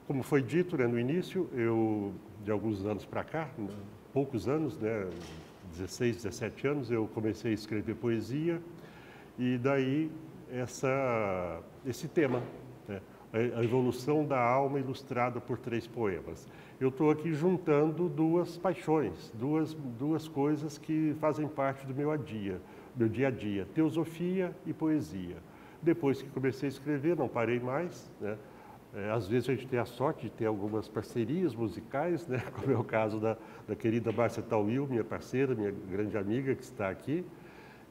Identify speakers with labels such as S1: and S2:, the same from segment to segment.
S1: Como foi dito, né, no início, de alguns anos para cá, né, poucos anos, né, 16, 17 anos, eu comecei a escrever poesia e daí esse tema, né, a evolução da alma ilustrada por 3 poemas. Eu estou aqui juntando duas paixões, duas coisas que fazem parte do meu dia a dia, teosofia e poesia. Depois que comecei a escrever, não parei mais, né? Às vezes a gente tem a sorte de ter algumas parcerias musicais, né? Como é o caso da querida Márcia Tauil, minha parceira, minha grande amiga que está aqui.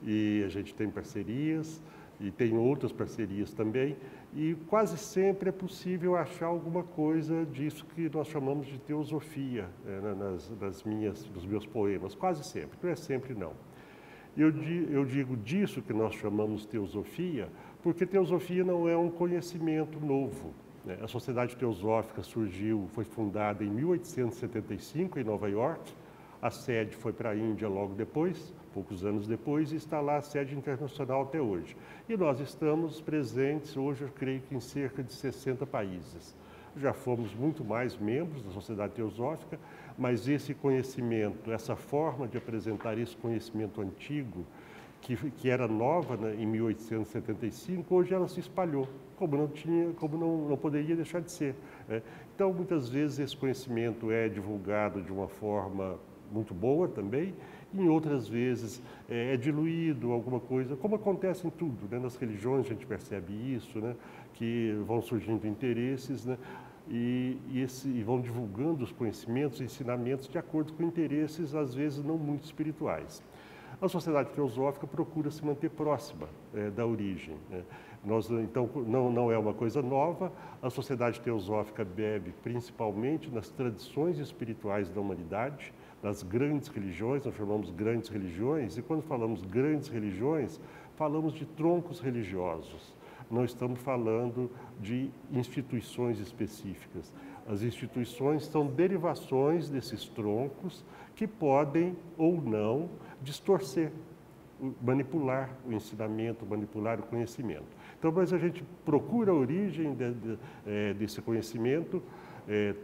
S1: E a gente tem parcerias e tem outras parcerias também. E quase sempre é possível achar alguma coisa disso que nós chamamos de teosofia, nos meus poemas. Quase sempre, não é sempre não. Eu digo disso que nós chamamos teosofia, porque teosofia não é um conhecimento novo. A Sociedade Teosófica foi fundada em 1875, em Nova York. A sede foi para a Índia logo depois, poucos anos depois, e está lá a sede internacional até hoje. E nós estamos presentes hoje, eu creio que em cerca de 60 países. Já fomos muito mais membros da Sociedade Teosófica, mas esse conhecimento, essa forma de apresentar esse conhecimento antigo, que era nova, né, em 1875, hoje ela se espalhou, como não poderia deixar de ser, né? Então, muitas vezes esse conhecimento é divulgado de uma forma muito boa também, e em outras vezes é diluído alguma coisa, como acontece em tudo, né? Nas religiões a gente percebe isso, né? Que vão surgindo interesses, né? E vão divulgando os conhecimentos e ensinamentos de acordo com interesses, às vezes, não muito espirituais. A Sociedade Teosófica procura se manter próxima da origem, né? Então, não é uma coisa nova. A Sociedade Teosófica bebe principalmente nas tradições espirituais da humanidade, nas grandes religiões, nós chamamos grandes religiões, e quando falamos grandes religiões, falamos de troncos religiosos. Não estamos falando de instituições específicas. As instituições são derivações desses troncos que podem ou não distorcer, manipular o ensinamento, manipular o conhecimento. Então, mas a gente procura a origem desse conhecimento,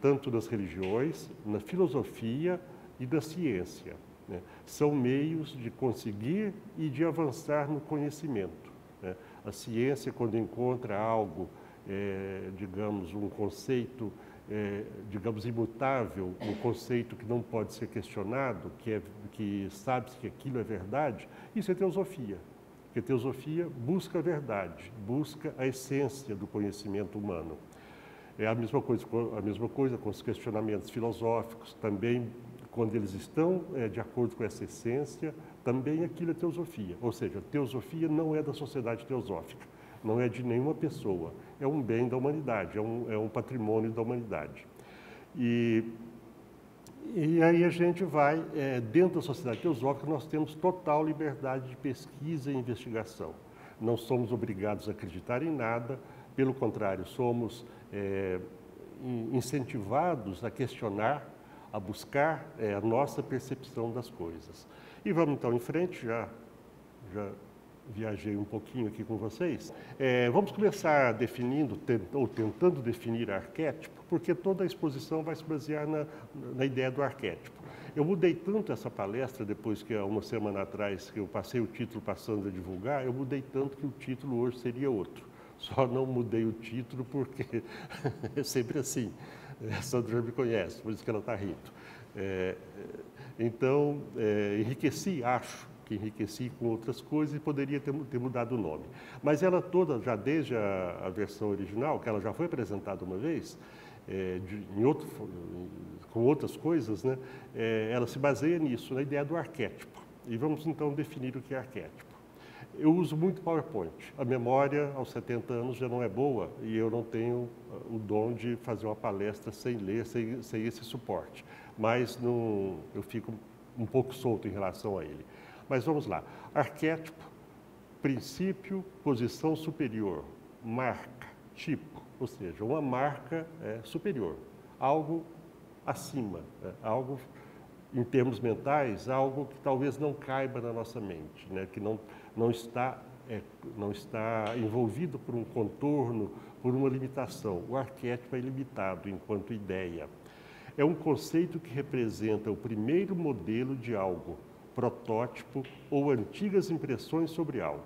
S1: tanto nas religiões, na filosofia e na ciência, né? São meios de conseguir e de avançar no conhecimento, né? A ciência, quando encontra algo, digamos, um conceito, digamos, imutável, um conceito que não pode ser questionado, que sabe-se que aquilo é verdade, isso é teosofia. Porque teosofia busca a verdade, busca a essência do conhecimento humano. É a mesma coisa com os questionamentos filosóficos, também, quando eles estão de acordo com essa essência, também aquilo é teosofia. Ou seja, a teosofia não é da Sociedade Teosófica, não é de nenhuma pessoa, é um bem da humanidade, é um patrimônio da humanidade. E aí a gente vai, dentro da Sociedade Teosófica, nós temos total liberdade de pesquisa e investigação. Não somos obrigados a acreditar em nada, pelo contrário, somos incentivados a questionar, a buscar a nossa percepção das coisas. E vamos então em frente, já viajei um pouquinho aqui com vocês. Vamos começar definindo, ou tentando definir arquétipo, porque toda a exposição vai se basear na ideia do arquétipo. Eu mudei tanto essa palestra, depois que há uma semana atrás que eu passei o título passando a divulgar, eu mudei tanto que o título hoje seria outro. Só não mudei o título porque é sempre assim. A Sandra já me conhece, por isso que ela está rindo. Então, enriqueci com outras coisas e poderia ter mudado o nome. Mas ela toda, já desde a versão original, que ela já foi apresentada uma vez, com outras coisas, né? Ela se baseia nisso, na ideia do arquétipo. E vamos então definir o que é arquétipo. Eu uso muito PowerPoint. A memória, aos 70 anos, já não é boa e eu não tenho o dom de fazer uma palestra sem ler, sem esse suporte. Mas eu fico um pouco solto em relação a ele. Mas vamos lá. Arquétipo, princípio, posição superior, marca, tipo, ou seja, uma marca superior, algo acima, algo, em termos mentais, algo que talvez não caiba na nossa mente, né? Que não está não está envolvido por um contorno, por uma limitação. O arquétipo é ilimitado enquanto ideia. É um conceito que representa o primeiro modelo de algo, protótipo ou antigas impressões sobre algo.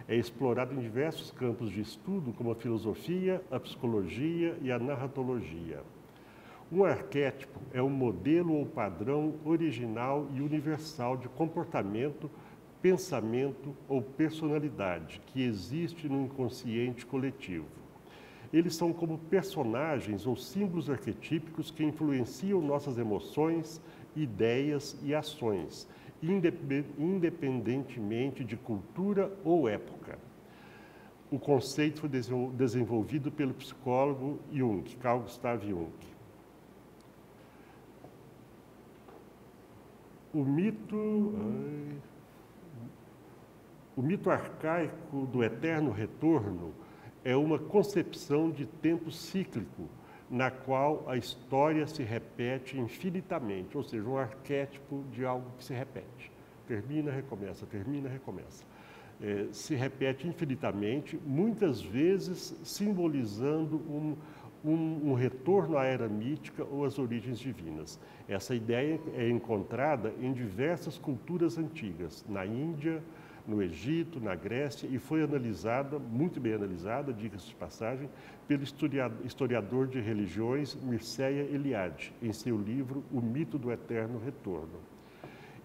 S1: É explorado em diversos campos de estudo, como a filosofia, a psicologia e a narratologia. Um arquétipo é um modelo ou padrão original e universal de comportamento, pensamento ou personalidade que existe no inconsciente coletivo. Eles são como personagens ou símbolos arquetípicos que influenciam nossas emoções, ideias e ações, independentemente de cultura ou época. O conceito foi desenvolvido pelo psicólogo Jung, Carl Gustav Jung. O mito arcaico do eterno retorno é uma concepção de tempo cíclico, na qual a história se repete infinitamente, ou seja, um arquétipo de algo que se repete. Termina, recomeça, termina, recomeça. Se repete infinitamente, muitas vezes simbolizando um retorno à era mítica ou às origens divinas. Essa ideia é encontrada em diversas culturas antigas, na Índia, no Egito, na Grécia, e foi analisada, muito bem analisada, diga-se de passagem, pelo historiador de religiões Mircea Eliade, em seu livro O Mito do Eterno Retorno.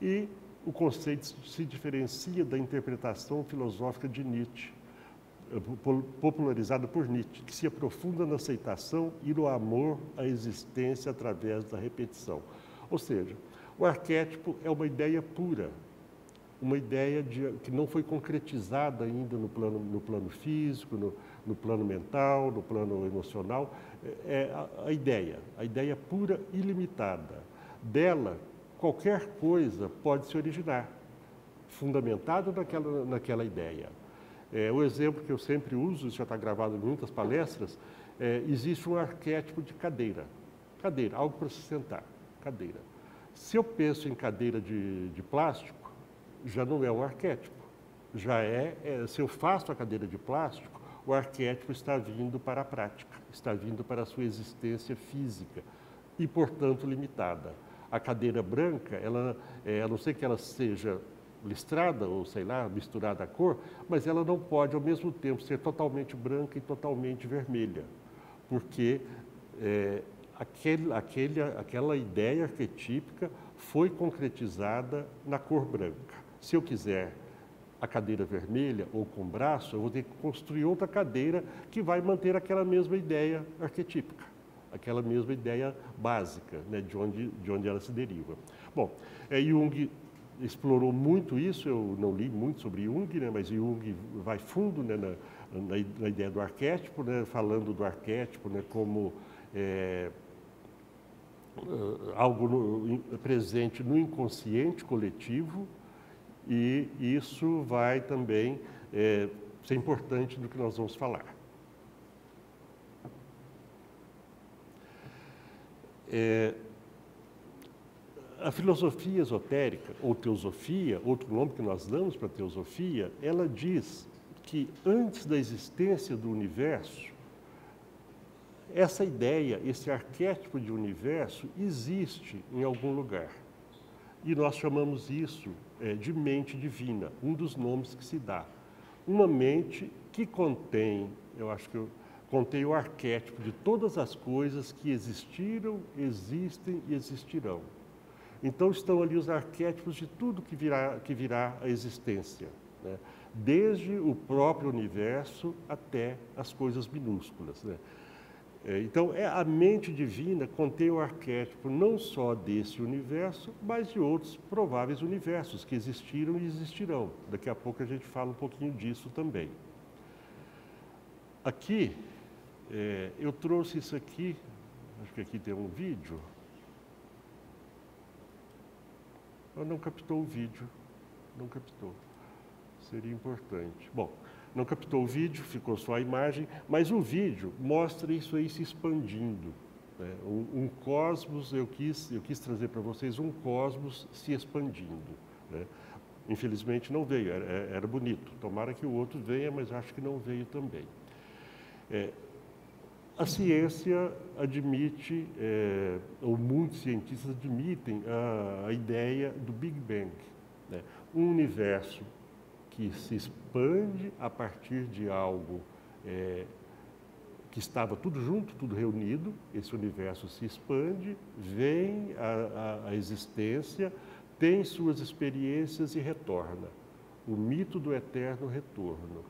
S1: E o conceito se diferencia da interpretação filosófica de Nietzsche, popularizada por Nietzsche, que se aprofunda na aceitação e no amor à existência através da repetição. Ou seja, o arquétipo é uma ideia pura, uma ideia que não foi concretizada ainda no plano físico, no plano mental, no plano emocional. É a ideia pura e ilimitada. Dela, qualquer coisa pode se originar, fundamentado naquela ideia. O exemplo que eu sempre uso, isso já está gravado em muitas palestras, existe um arquétipo de cadeira. Cadeira, algo para se sentar, cadeira. Se eu penso em cadeira de plástico, já não é um arquétipo. Se eu faço a cadeira de plástico, o arquétipo está vindo para a prática, está vindo para a sua existência física e, portanto, limitada. A cadeira branca, a não ser que ela seja listrada ou, sei lá, misturada à cor, mas ela não pode, ao mesmo tempo, ser totalmente branca e totalmente vermelha, porque aquela ideia arquetípica foi concretizada na cor branca. Se eu quiser a cadeira vermelha ou com braço, eu vou ter que construir outra cadeira que vai manter aquela mesma ideia arquetípica, aquela mesma ideia básica, né, de onde ela se deriva. Bom, Jung explorou muito isso, eu não li muito sobre Jung, né, mas Jung vai fundo, né, na ideia do arquétipo, né, falando do arquétipo, né, como algo presente no inconsciente coletivo, e isso vai também ser importante no que nós vamos falar. A filosofia esotérica, ou teosofia, outro nome que nós damos para a teosofia, ela diz que antes da existência do universo, essa ideia, esse arquétipo de universo existe em algum lugar. E nós chamamos isso de mente divina, um dos nomes que se dá. Uma mente que contém, eu acho que contém o arquétipo de todas as coisas que existiram, existem e existirão. Então estão ali os arquétipos de tudo que virá à existência, né? Desde o próprio universo até as coisas minúsculas, né? Então, a mente divina contém o arquétipo não só desse universo, mas de outros prováveis universos que existiram e existirão. Daqui a pouco a gente fala um pouquinho disso também. Aqui, eu trouxe isso aqui, acho que aqui tem um vídeo. Não captou o vídeo, não captou. Seria importante. Bom, não captou o vídeo, ficou só a imagem, mas o vídeo mostra isso aí se expandindo, né? Um cosmos, eu quis trazer para vocês um cosmos se expandindo, né? Infelizmente não veio, era bonito. Tomara que o outro venha, mas acho que não veio também. A ciência admite, ou muitos cientistas admitem, a ideia do Big Bang, né? Um universo que se expande a partir de algo que estava tudo junto, tudo reunido. Esse universo se expande, vem à existência, tem suas experiências e retorna. O mito do eterno retorno.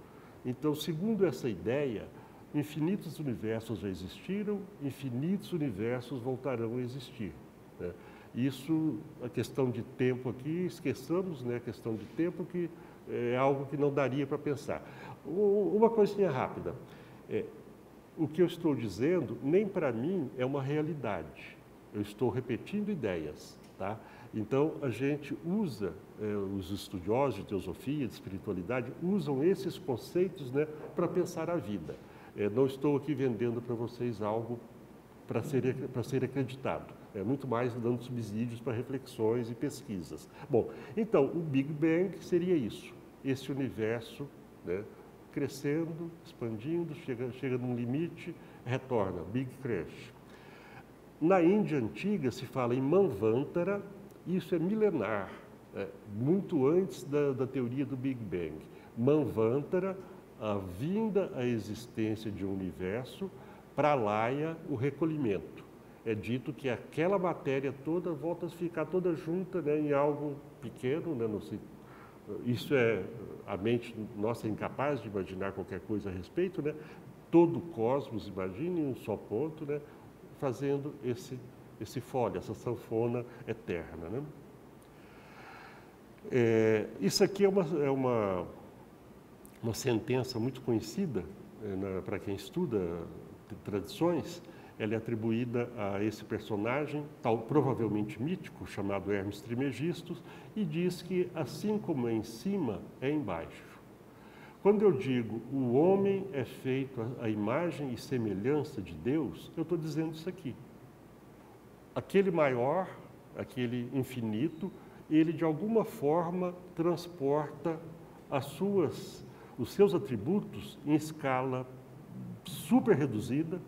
S1: Então, segundo essa ideia, infinitos universos já existiram, infinitos universos voltarão a existir, né? Isso, a questão de tempo aqui, esqueçamos, né, a questão de tempo, que é algo que não daria para pensar. Uma coisinha rápida. O que eu estou dizendo, nem para mim é uma realidade. Eu estou repetindo ideias, tá? Então, a gente usa, os estudiosos de teosofia, de espiritualidade, usam esses conceitos, né, para pensar a vida. Não estou aqui vendendo para vocês algo para ser acreditado. É muito mais dando subsídios para reflexões e pesquisas. Bom, então, o Big Bang seria isso. Esse universo, né, crescendo, expandindo, chega num limite, retorna, Big Crash. Na Índia antiga se fala em Manvantara, isso é milenar, muito antes da teoria do Big Bang. Manvantara, a vinda à existência de um universo, Pralaya, o recolhimento. É dito que aquela matéria toda volta a ficar toda junta, né, em algo pequeno, né, não sei. Isso a mente nossa é incapaz de imaginar qualquer coisa a respeito, né? Todo o cosmos, imagine, em um só ponto, né, fazendo esse fole, essa sanfona eterna, né? Isso aqui é uma sentença muito conhecida, para quem estuda tradições. Ela é atribuída a esse personagem, provavelmente mítico, chamado Hermes Trismegisto, e diz que assim como é em cima, é embaixo. Quando eu digo o homem é feito à imagem e semelhança de Deus, eu estou dizendo isso aqui. Aquele maior, aquele infinito, ele de alguma forma transporta os seus atributos em escala super reduzida,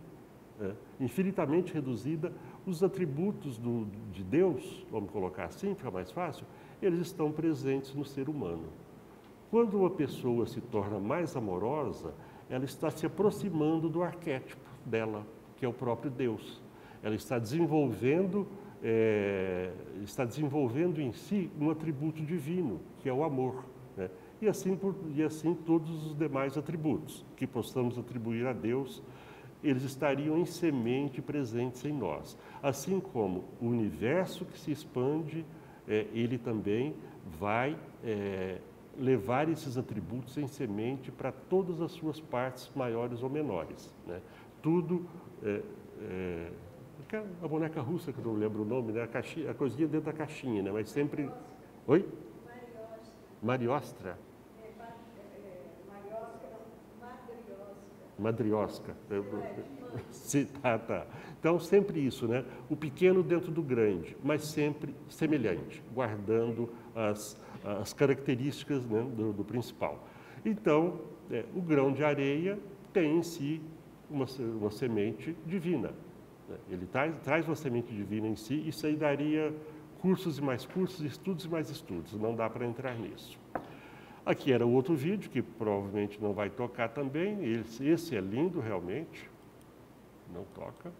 S1: infinitamente reduzida. Os atributos de Deus, vamos colocar assim, fica mais fácil, eles estão presentes no ser humano. Quando uma pessoa se torna mais amorosa, ela está se aproximando do arquétipo dela, que é o próprio Deus. Ela está desenvolvendo em si um atributo divino, que é o amor, né? E assim todos os demais atributos que possamos atribuir a Deus, eles estariam em semente presentes em nós. Assim como o universo que se expande, ele também vai levar esses atributos em semente para todas as suas partes maiores ou menores, né? Tudo, a boneca russa, que eu não lembro o nome, né? A coisinha dentro da caixinha, né? Mas sempre... Oi? Mariostra. Madriosca. Tá. Então, sempre isso, né? O pequeno dentro do grande, mas sempre semelhante, guardando as características, né, do principal. Então, o grão de areia tem em si uma semente divina, né? Ele traz uma semente divina em si. Isso aí daria cursos e mais cursos, estudos e mais estudos. Não dá para entrar nisso. Aqui era o outro vídeo, que provavelmente não vai tocar também. Esse é lindo, realmente. Não toca.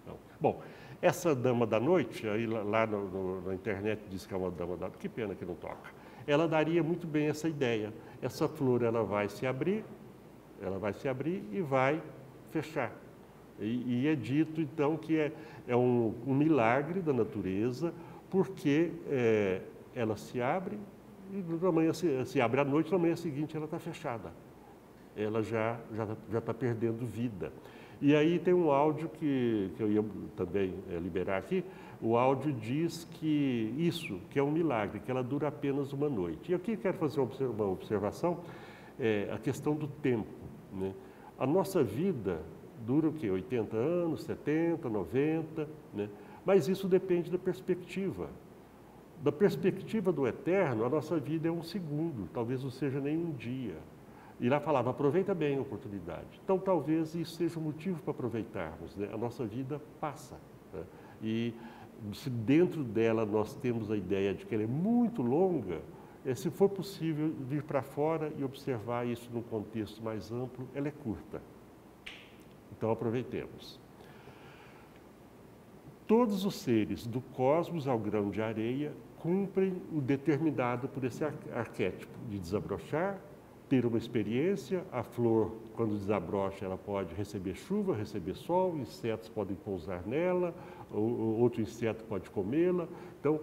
S1: Não. Bom, essa dama da noite, aí lá na internet diz que é uma dama da noite. Que pena que não toca. Ela daria muito bem essa ideia. Essa flor, ela vai se abrir e vai fechar. E é dito, então, que é um milagre da natureza, porque ela se abre, e na manhã se abre à noite, na manhã seguinte ela está fechada. Ela já está perdendo vida. E aí tem um áudio que eu ia também liberar aqui. O áudio diz que é um milagre, que ela dura apenas uma noite. E aqui eu quero fazer uma observação, a questão do tempo, né? A nossa vida dura o quê? 80 anos, 70, 90, né? Mas isso depende da perspectiva. Da perspectiva do eterno, a nossa vida é um segundo, talvez não seja nem um dia. E lá falava, aproveita bem a oportunidade. Então, talvez isso seja um motivo para aproveitarmos, né? A nossa vida passa, né? E se dentro dela nós temos a ideia de que ela é muito longa, se for possível vir para fora e observar isso num contexto mais amplo, ela é curta. Então, aproveitemos. Todos os seres, do cosmos ao grão de areia, cumprem o determinado por esse arquétipo de desabrochar, ter uma experiência. A flor, quando desabrocha, ela pode receber chuva, receber sol, insetos podem pousar nela, outro inseto pode comê-la. Então,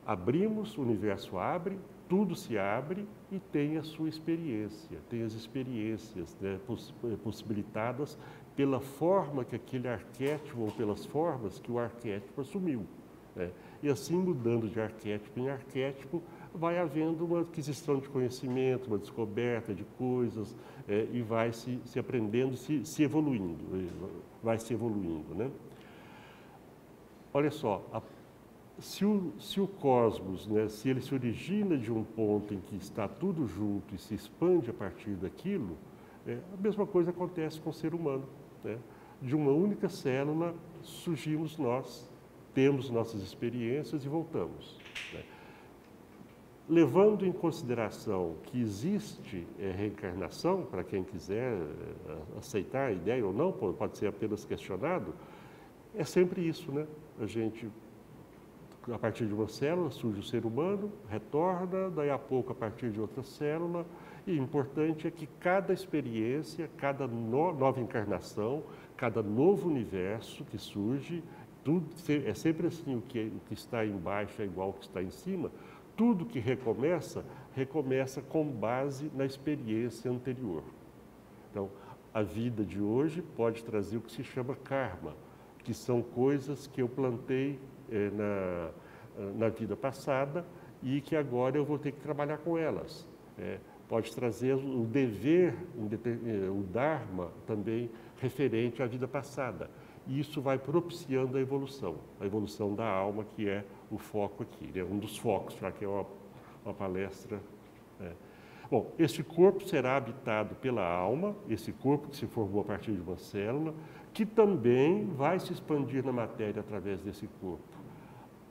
S1: abrimos, o universo abre, tudo se abre e tem a sua experiência, tem as experiências, né, possibilitadas pela forma que aquele arquétipo, ou pelas formas que o arquétipo assumiu, né? E assim, mudando de arquétipo em arquétipo, vai havendo uma aquisição de conhecimento, uma descoberta de coisas, e vai se aprendendo, se evoluindo, vai se evoluindo, né? Olha só, se o cosmos, né, se ele se origina de um ponto em que está tudo junto e se expande a partir daquilo, a mesma coisa acontece com o ser humano, né? De uma única célula surgimos nós, temos nossas experiências e voltamos, né? Levando em consideração que existe reencarnação, para quem quiser aceitar a ideia ou não, pode ser apenas questionado, é sempre isso, né? A gente, a partir de uma célula, surge o ser humano, retorna, daí a pouco a partir de outra célula, e o importante é que cada experiência, cada nova encarnação, cada novo universo que surge, tudo, é sempre assim, o que está embaixo é igual ao que está em cima, tudo que recomeça, recomeça com base na experiência anterior. Então, a vida de hoje pode trazer o que se chama karma, que são coisas que eu plantei na vida passada e que agora eu vou ter que trabalhar com elas. Pode trazer o dever, o dharma também referente à vida passada. E isso vai propiciando a evolução da alma, que é o foco aqui, né? Um dos focos, já que é uma palestra. Bom, esse corpo será habitado pela alma, esse corpo que se formou a partir de uma célula, que também vai se expandir na matéria através desse corpo.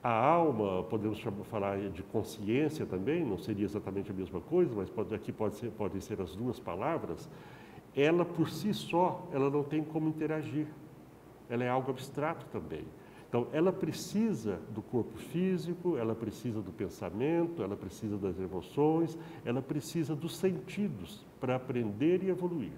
S1: A alma, podemos falar de consciência também, não seria exatamente a mesma coisa, mas aqui podem ser as duas palavras. Ela, por si só, ela não tem como interagir. Ela é algo abstrato também. Então, ela precisa do corpo físico, ela precisa do pensamento, ela precisa das emoções, ela precisa dos sentidos para aprender e evoluir.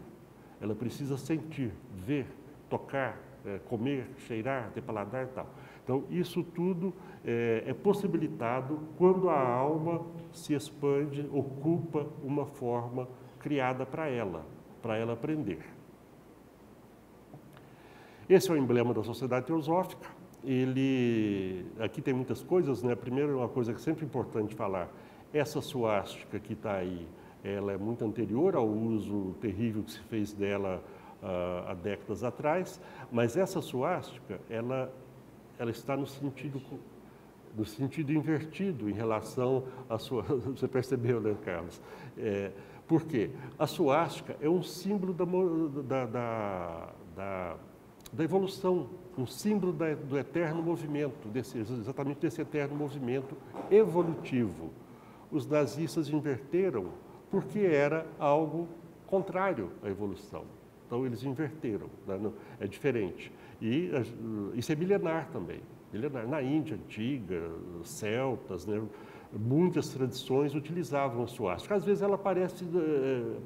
S1: Ela precisa sentir, ver, tocar, comer, cheirar, ter paladar e tal. Então, isso tudo é possibilitado quando a alma se expande, ocupa uma forma criada para ela aprender. Esse é o emblema da Sociedade Teosófica. Aqui tem muitas coisas, né? Primeiro, uma coisa que é sempre importante falar, essa suástica que está aí, ela é muito anterior ao uso terrível que se fez dela há décadas atrás, mas essa suástica, ela está no sentido invertido em relação à sua... Você percebeu, né, Carlos? Por quê? A suástica é um símbolo da evolução, um símbolo do eterno movimento, exatamente desse eterno movimento evolutivo. Os nazistas inverteram porque era algo contrário à evolução. Então, eles inverteram, né? É diferente. E isso é milenar também. Milenar. Na Índia antiga, celtas, né? Muitas tradições utilizavam a suástica. Às vezes ela aparece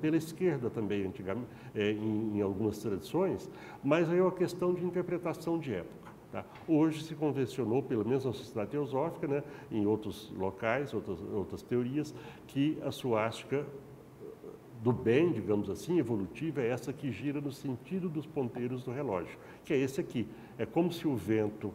S1: pela esquerda também, antigamente, em algumas tradições, mas aí é uma questão de interpretação de época. Tá? Hoje se convencionou, pelo menos na Sociedade Teosófica, né, em outros locais, outras teorias, que a suástica do bem, digamos assim, evolutiva, é essa que gira no sentido dos ponteiros do relógio, que é esse aqui. É como se o vento,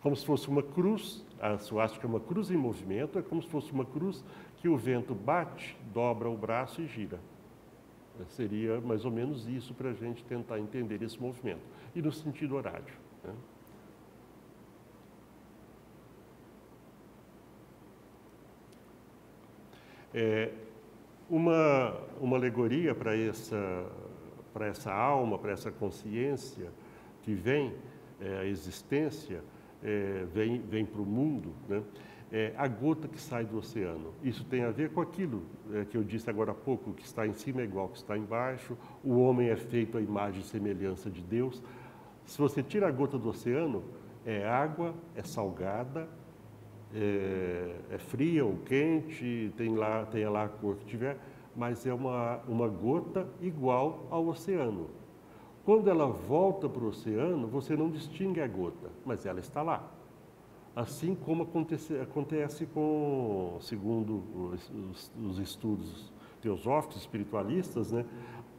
S1: como se fosse uma cruz, a suástica é uma cruz em movimento, é como se fosse uma cruz que o vento bate, dobra o braço e gira. Seria mais ou menos isso para a gente tentar entender esse movimento. E no sentido horário, né? Uma alegoria para essa alma, para essa consciência que vem, a existência, vem para o mundo, né? A gota que sai do oceano. Isso tem a ver com aquilo que eu disse agora há pouco, que está em cima é igual ao que está embaixo, o homem é feito à imagem e semelhança de Deus. Se você tira a gota do oceano, é água, é salgada, é fria ou quente, tem lá a cor que tiver, mas é uma gota igual ao oceano. Quando ela volta para o oceano, você não distingue a gota, mas ela está lá. Assim como acontece com, segundo os estudos teosóficos, espiritualistas, né?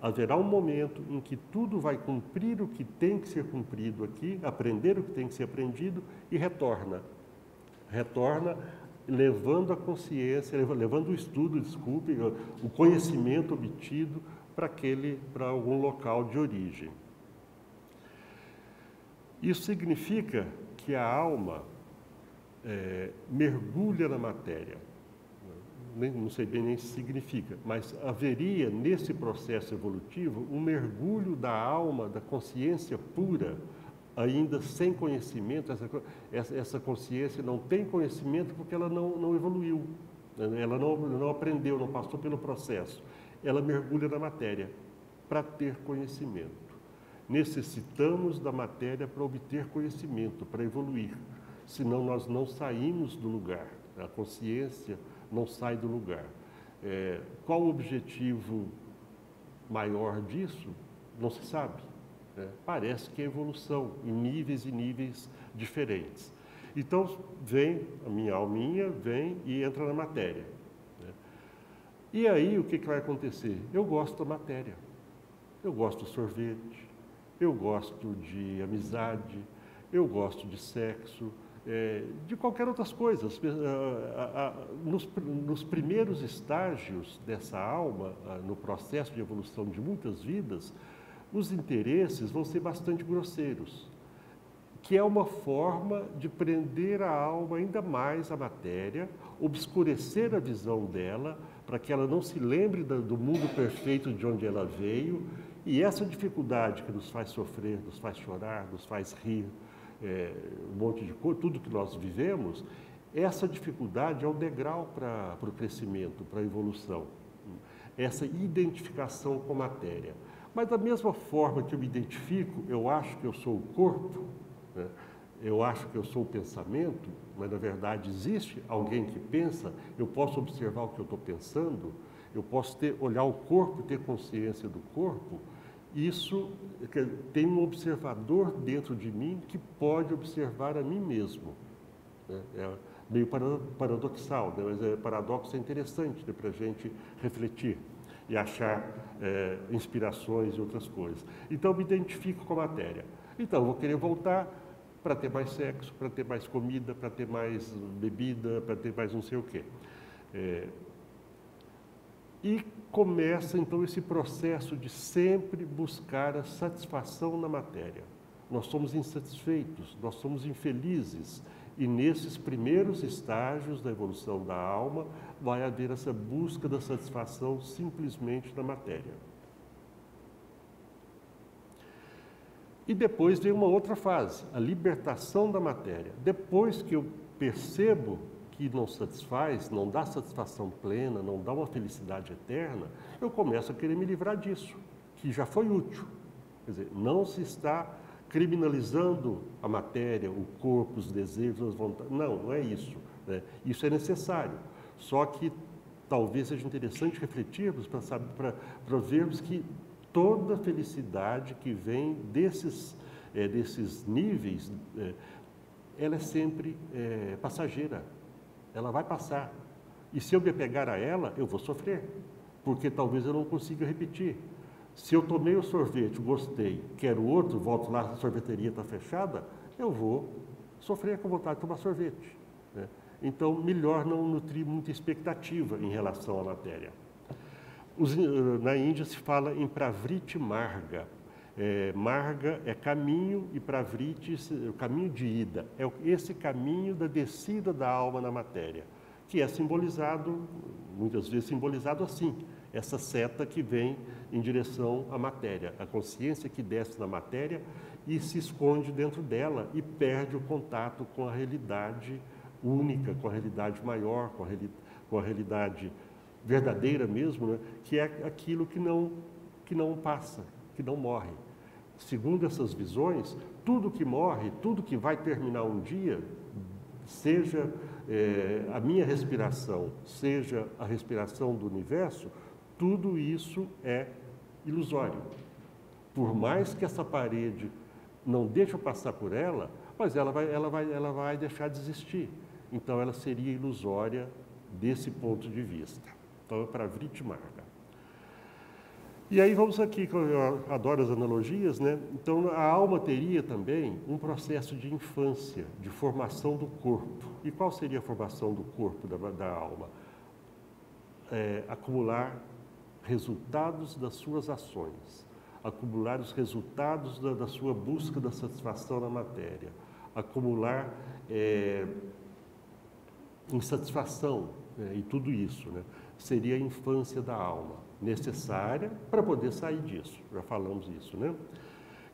S1: Haverá um momento em que tudo vai cumprir o que tem que ser cumprido aqui, aprender o que tem que ser aprendido e retorna. Retorna levando a consciência, levando o estudo, desculpe, o conhecimento obtido para algum local de origem. Isso significa que a alma mergulha na matéria. Não sei bem nem se significa, mas haveria nesse processo evolutivo um mergulho da alma, da consciência pura, ainda sem conhecimento. Essa consciência não tem conhecimento porque ela não evoluiu, ela não aprendeu, não passou pelo processo. Ela mergulha na matéria para ter conhecimento. Necessitamos da matéria para obter conhecimento, para evoluir, senão nós não saímos do lugar. A consciência não sai do lugar. Qual o objetivo maior disso? Não se sabe. Parece que é evolução, em níveis e níveis diferentes. Então, a minha alminha vem e entra na matéria. E aí, o que vai acontecer? Eu gosto da matéria. Eu gosto de sorvete, eu gosto de amizade, eu gosto de sexo, de qualquer outras coisas. Nos primeiros estágios dessa alma, no processo de evolução de muitas vidas, os interesses vão ser bastante grosseiros, que é uma forma de prender a alma ainda mais à matéria, obscurecer a visão dela, para que ela não se lembre do mundo perfeito de onde ela veio, e essa dificuldade que nos faz sofrer, nos faz chorar, nos faz rir, um monte de coisa, tudo que nós vivemos, essa dificuldade é o degrau para o crescimento, para a evolução. Essa identificação com a matéria. Mas da mesma forma que eu me identifico, eu acho que eu sou o corpo, né? Eu acho que eu sou o pensamento, mas na verdade existe alguém que pensa, eu posso observar o que eu estou pensando, eu posso olhar o corpo, ter consciência do corpo. Isso tem um observador dentro de mim que pode observar a mim mesmo. É meio paradoxal, né? Mas paradoxo é interessante, né, para a gente refletir e achar inspirações e outras coisas. Então, eu me identifico com a matéria. Então, eu vou querer voltar para ter mais sexo, para ter mais comida, para ter mais bebida, para ter mais não sei o quê. E começa, então, esse processo de sempre buscar a satisfação na matéria. Nós somos insatisfeitos, nós somos infelizes. E nesses primeiros estágios da evolução da alma, vai haver essa busca da satisfação simplesmente na matéria. E depois vem uma outra fase, a libertação da matéria. Depois que eu percebo que não satisfaz, não dá satisfação plena, não dá uma felicidade eterna, eu começo a querer me livrar disso, que já foi útil. Quer dizer, não se está criminalizando a matéria, o corpo, os desejos, as vontades. Não é isso, né? Isso é necessário. Só que talvez seja interessante refletirmos para vermos que toda felicidade que vem desses níveis, ela é sempre passageira. Ela vai passar. E se eu me apegar a ela, eu vou sofrer, porque talvez eu não consiga repetir. Se eu tomei o sorvete, gostei, quero outro, volto lá, a sorveteria está fechada, eu vou sofrer com vontade de tomar sorvete, né? Então, melhor não nutrir muita expectativa em relação à matéria. Na Índia se fala em pravriti marga. Marga é caminho e pravriti, o caminho de ida. É esse caminho da descida da alma na matéria, que é simbolizado, muitas vezes simbolizado assim, essa seta que vem em direção à matéria, a consciência que desce na matéria e se esconde dentro dela e perde o contato com a realidade única, com a realidade maior, com a realidade verdadeira mesmo, né? Que é aquilo que não passa, que não morre. Segundo essas visões, tudo que morre, tudo que vai terminar um dia, seja a minha respiração, seja a respiração do universo, tudo isso é ilusório. Por mais que essa parede não deixe eu passar por ela, mas ela vai deixar de existir. Então ela seria ilusória desse ponto de vista. Então é para Vritmarga. E aí vamos aqui, que eu adoro as analogias, né? Então a alma teria também um processo de infância, de formação do corpo. E qual seria a formação do corpo da alma? Acumular resultados das suas ações, acumular os resultados da sua busca da satisfação na matéria, acumular insatisfação em tudo isso, né? Seria a infância da alma, necessária para poder sair disso, já falamos isso, né?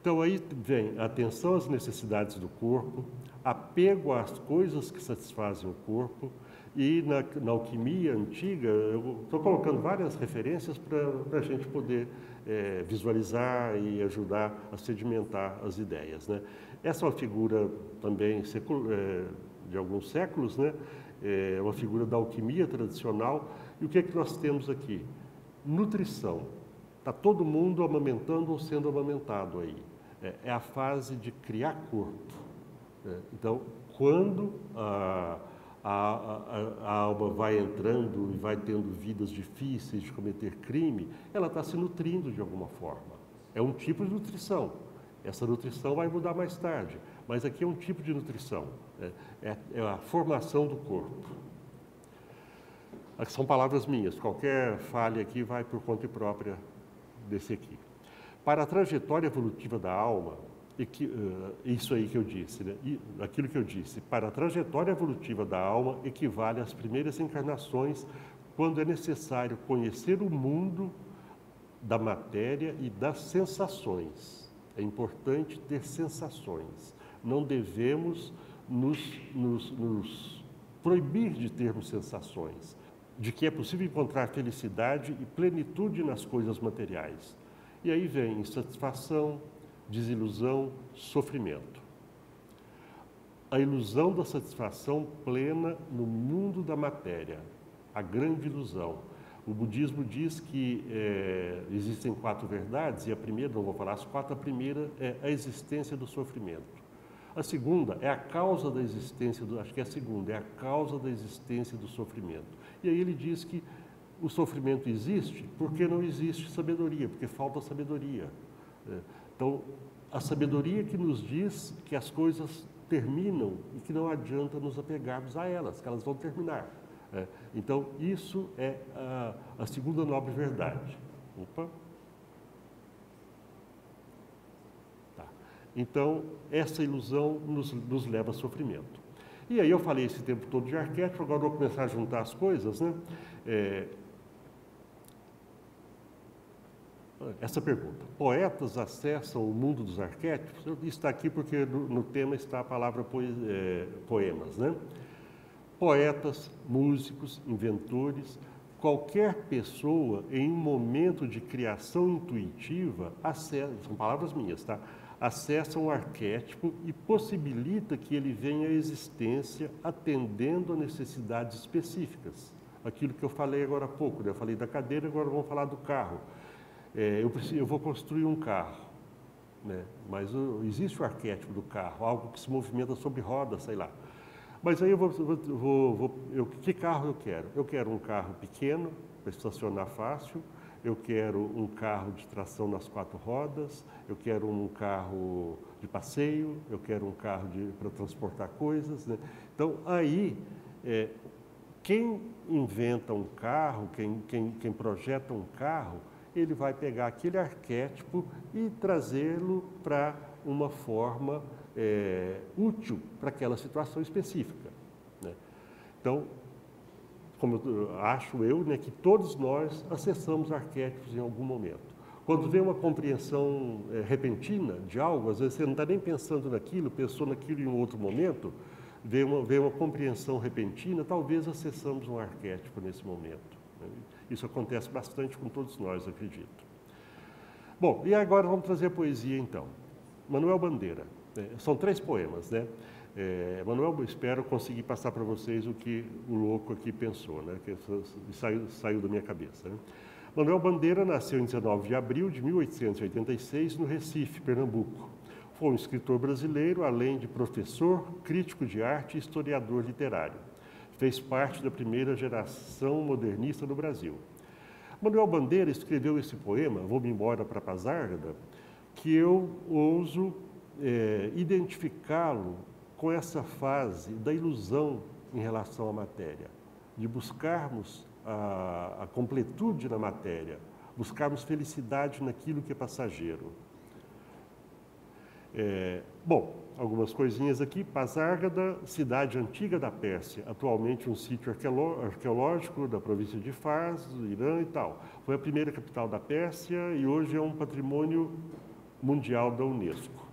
S1: Então aí vem a atenção às necessidades do corpo, apego às coisas que satisfazem o corpo, e na alquimia antiga, eu estou colocando várias referências para a gente poder visualizar e ajudar a sedimentar as ideias, né? Essa é uma figura também de alguns séculos, né? É uma figura da alquimia tradicional. E o que é que nós temos aqui? Nutrição. Está todo mundo amamentando ou sendo amamentado aí. É a fase de criar corpo. Então, quando a alma vai entrando e vai tendo vidas difíceis de cometer crime, ela está se nutrindo de alguma forma. É um tipo de nutrição. Essa nutrição vai mudar mais tarde, mas aqui é um tipo de nutrição. É a formação do corpo. São palavras minhas, qualquer falha aqui vai por conta própria desse aqui. Para a trajetória evolutiva da alma, isso aí que eu disse, né? Aquilo que eu disse, para a trajetória evolutiva da alma equivale às primeiras encarnações, quando é necessário conhecer o mundo da matéria e das sensações. É importante ter sensações. Não devemos nos proibir de termos sensações, de que é possível encontrar felicidade e plenitude nas coisas materiais. E aí vem insatisfação, desilusão, sofrimento. A ilusão da satisfação plena no mundo da matéria, a grande ilusão. O budismo diz que existem 4 verdades, e a primeira, não vou falar as 4, a primeira é a existência do sofrimento. A segunda é a causa da existência, acho que é a segunda, é a causa da existência do sofrimento. E aí ele diz que o sofrimento existe porque não existe sabedoria, porque falta sabedoria. Então, a sabedoria que nos diz que as coisas terminam e que não adianta nos apegarmos a elas, que elas vão terminar. Então, isso é a segunda nobre verdade. Opa! Tá. Então, essa ilusão nos leva a sofrimento. E aí eu falei esse tempo todo de arquétipo, agora eu vou começar a juntar as coisas, né? Essa pergunta, poetas acessam o mundo dos arquétipos? Está aqui porque no tema está a palavra poemas, né? Poetas, músicos, inventores, qualquer pessoa em um momento de criação intuitiva, são palavras minhas, tá? Acessa um arquétipo e possibilita que ele venha à existência atendendo a necessidades específicas. Aquilo que eu falei agora há pouco, né? Eu falei da cadeira, agora vamos falar do carro. Eu vou construir um carro, né? Mas existe o arquétipo do carro, algo que se movimenta sobre rodas, sei lá. Mas aí que carro eu quero? Eu quero um carro pequeno, para estacionar fácil, eu quero um carro de tração nas 4 rodas, eu quero um carro de passeio, eu quero um carro para transportar coisas, né? Então, aí, quem inventa um carro, quem projeta um carro, ele vai pegar aquele arquétipo e trazê-lo para uma forma útil para aquela situação específica, né? Então, como acho eu, né, que todos nós acessamos arquétipos em algum momento. Quando vem uma compreensão repentina de algo, às vezes você não está nem pensando naquilo, pensou naquilo em um outro momento, vem uma compreensão repentina, talvez acessamos um arquétipo nesse momento, né? Isso acontece bastante com todos nós, acredito. Bom, e agora vamos trazer a poesia, então. Manuel Bandeira. São 3 poemas, né? Manuel, espero conseguir passar para vocês o que o louco aqui pensou, né? Que saiu da minha cabeça, né? Manuel Bandeira nasceu em 19 de abril de 1886, no Recife, Pernambuco. Foi um escritor brasileiro, além de professor, crítico de arte e historiador literário. Fez parte da primeira geração modernista no Brasil. Manuel Bandeira escreveu esse poema, Vou-me embora para Pasárgada, que eu ouso identificá-lo com essa fase da ilusão em relação à matéria, de buscarmos a completude na matéria, buscarmos felicidade naquilo que é passageiro. Bom, algumas coisinhas aqui. Pasárgada, cidade antiga da Pérsia, atualmente um sítio arqueológico da província de Fars, do Irã e tal. Foi a primeira capital da Pérsia e hoje é um patrimônio mundial da Unesco.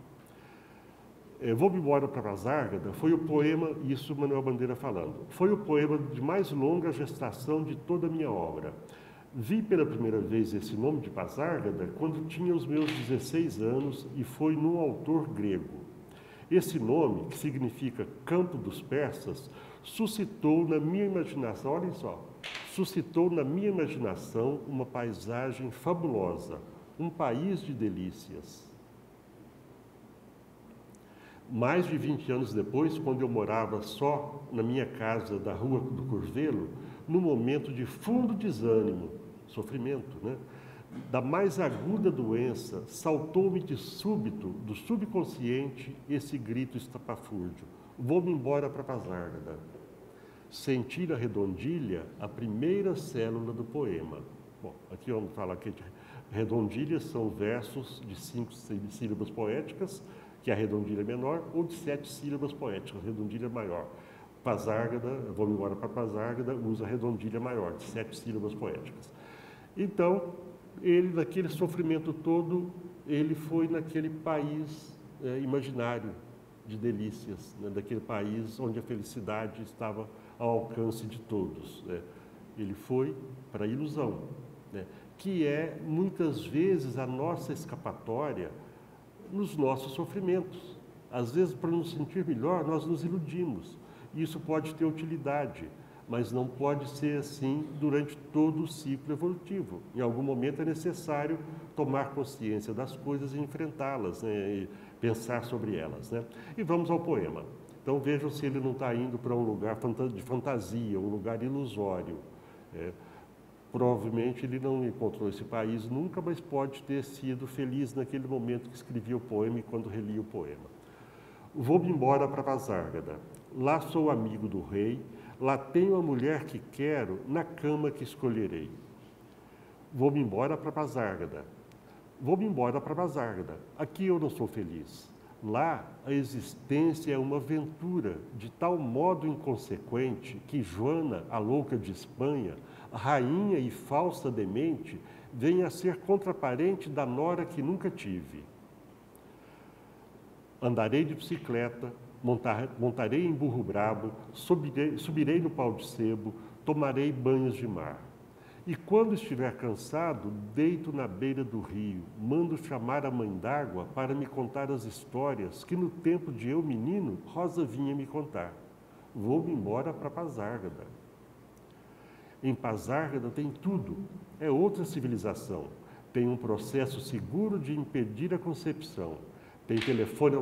S1: Vou-me embora para Pasárgada foi o poema, isso Manuel Bandeira falando, foi o poema de mais longa gestação de toda a minha obra. Vi pela primeira vez esse nome de Pasárgada quando tinha os meus 16 anos e foi num autor grego. Esse nome, que significa campo dos persas, suscitou na minha imaginação, olhem só, suscitou na minha imaginação uma paisagem fabulosa, um país de delícias. Mais de 20 anos depois, quando eu morava só na minha casa da Rua do Curvelo, num momento de fundo desânimo, sofrimento, né? Da mais aguda doença, saltou-me de súbito, do subconsciente, esse grito estapafúrdio. Vou-me embora para Pasárgada. Sentir a redondilha, a primeira célula do poema. Bom, aqui vamos falar que redondilhas são versos de 5 sílabas poéticas, que é a redondilha menor, ou de 7 sílabas poéticas, a redondilha maior. Pasárgada, vou-me embora para Pasárgada, usa a redondilha maior, de 7 sílabas poéticas. Então, ele, naquele sofrimento todo, ele foi naquele país imaginário de delícias, né? Daquele país onde a felicidade estava ao alcance de todos, né? Ele foi para a ilusão, né? Que é, muitas vezes, a nossa escapatória nos nossos sofrimentos. Às vezes, para nos sentir melhor, nós nos iludimos. Isso pode ter utilidade, mas não pode ser assim durante todo o ciclo evolutivo. Em algum momento é necessário tomar consciência das coisas e enfrentá-las, né? E pensar sobre elas, né? E vamos ao poema. Então vejam se ele não está indo para um lugar de fantasia, um lugar ilusório. Provavelmente ele não encontrou esse país nunca, mas pode ter sido feliz naquele momento que escrevia o poema e quando relia o poema. Vou-me embora para Pasárgada. Lá sou amigo do rei, lá tenho a mulher que quero, na cama que escolherei. Vou-me embora para Pasárgada. Vou-me embora para Pasárgada. Aqui eu não sou feliz. Lá a existência é uma aventura de tal modo inconsequente que Joana, a louca de Espanha, rainha e falsa demente, vem a ser contraparente da nora que nunca tive. Andarei de bicicleta, montarei em burro brabo, subirei no pau de sebo, tomarei banhos de mar. E quando estiver cansado, deito na beira do rio, mando chamar a mãe d'água para me contar as histórias que no tempo de eu menino, Rosa vinha me contar. Vou-me embora para Pasárgada. Em Pasárgada tem tudo, é outra civilização. Tem um processo seguro de impedir a concepção. Tem telefone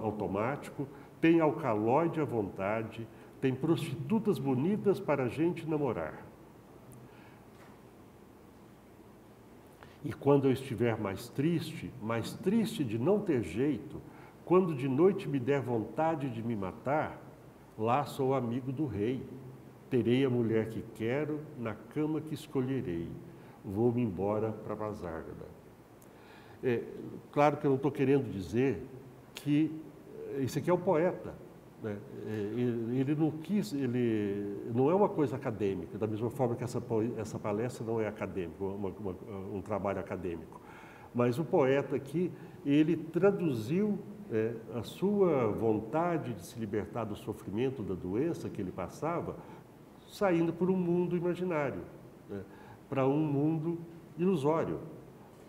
S1: automático, tem alcaloide à vontade, tem prostitutas bonitas para a gente namorar. E quando eu estiver mais triste de não ter jeito, quando de noite me der vontade de me matar, lá sou amigo do rei. Terei a mulher que quero, na cama que escolherei. Vou-me embora para Pasárgada. Claro que eu não estou querendo dizer que esse aqui é o poeta. né? Ele não quis, ele não é uma coisa acadêmica, da mesma forma que essa palestra não é acadêmica, um trabalho acadêmico. Mas o poeta aqui, ele traduziu a sua vontade de se libertar do sofrimento, da doença que ele passava, saindo por um mundo imaginário, né? Para um mundo ilusório.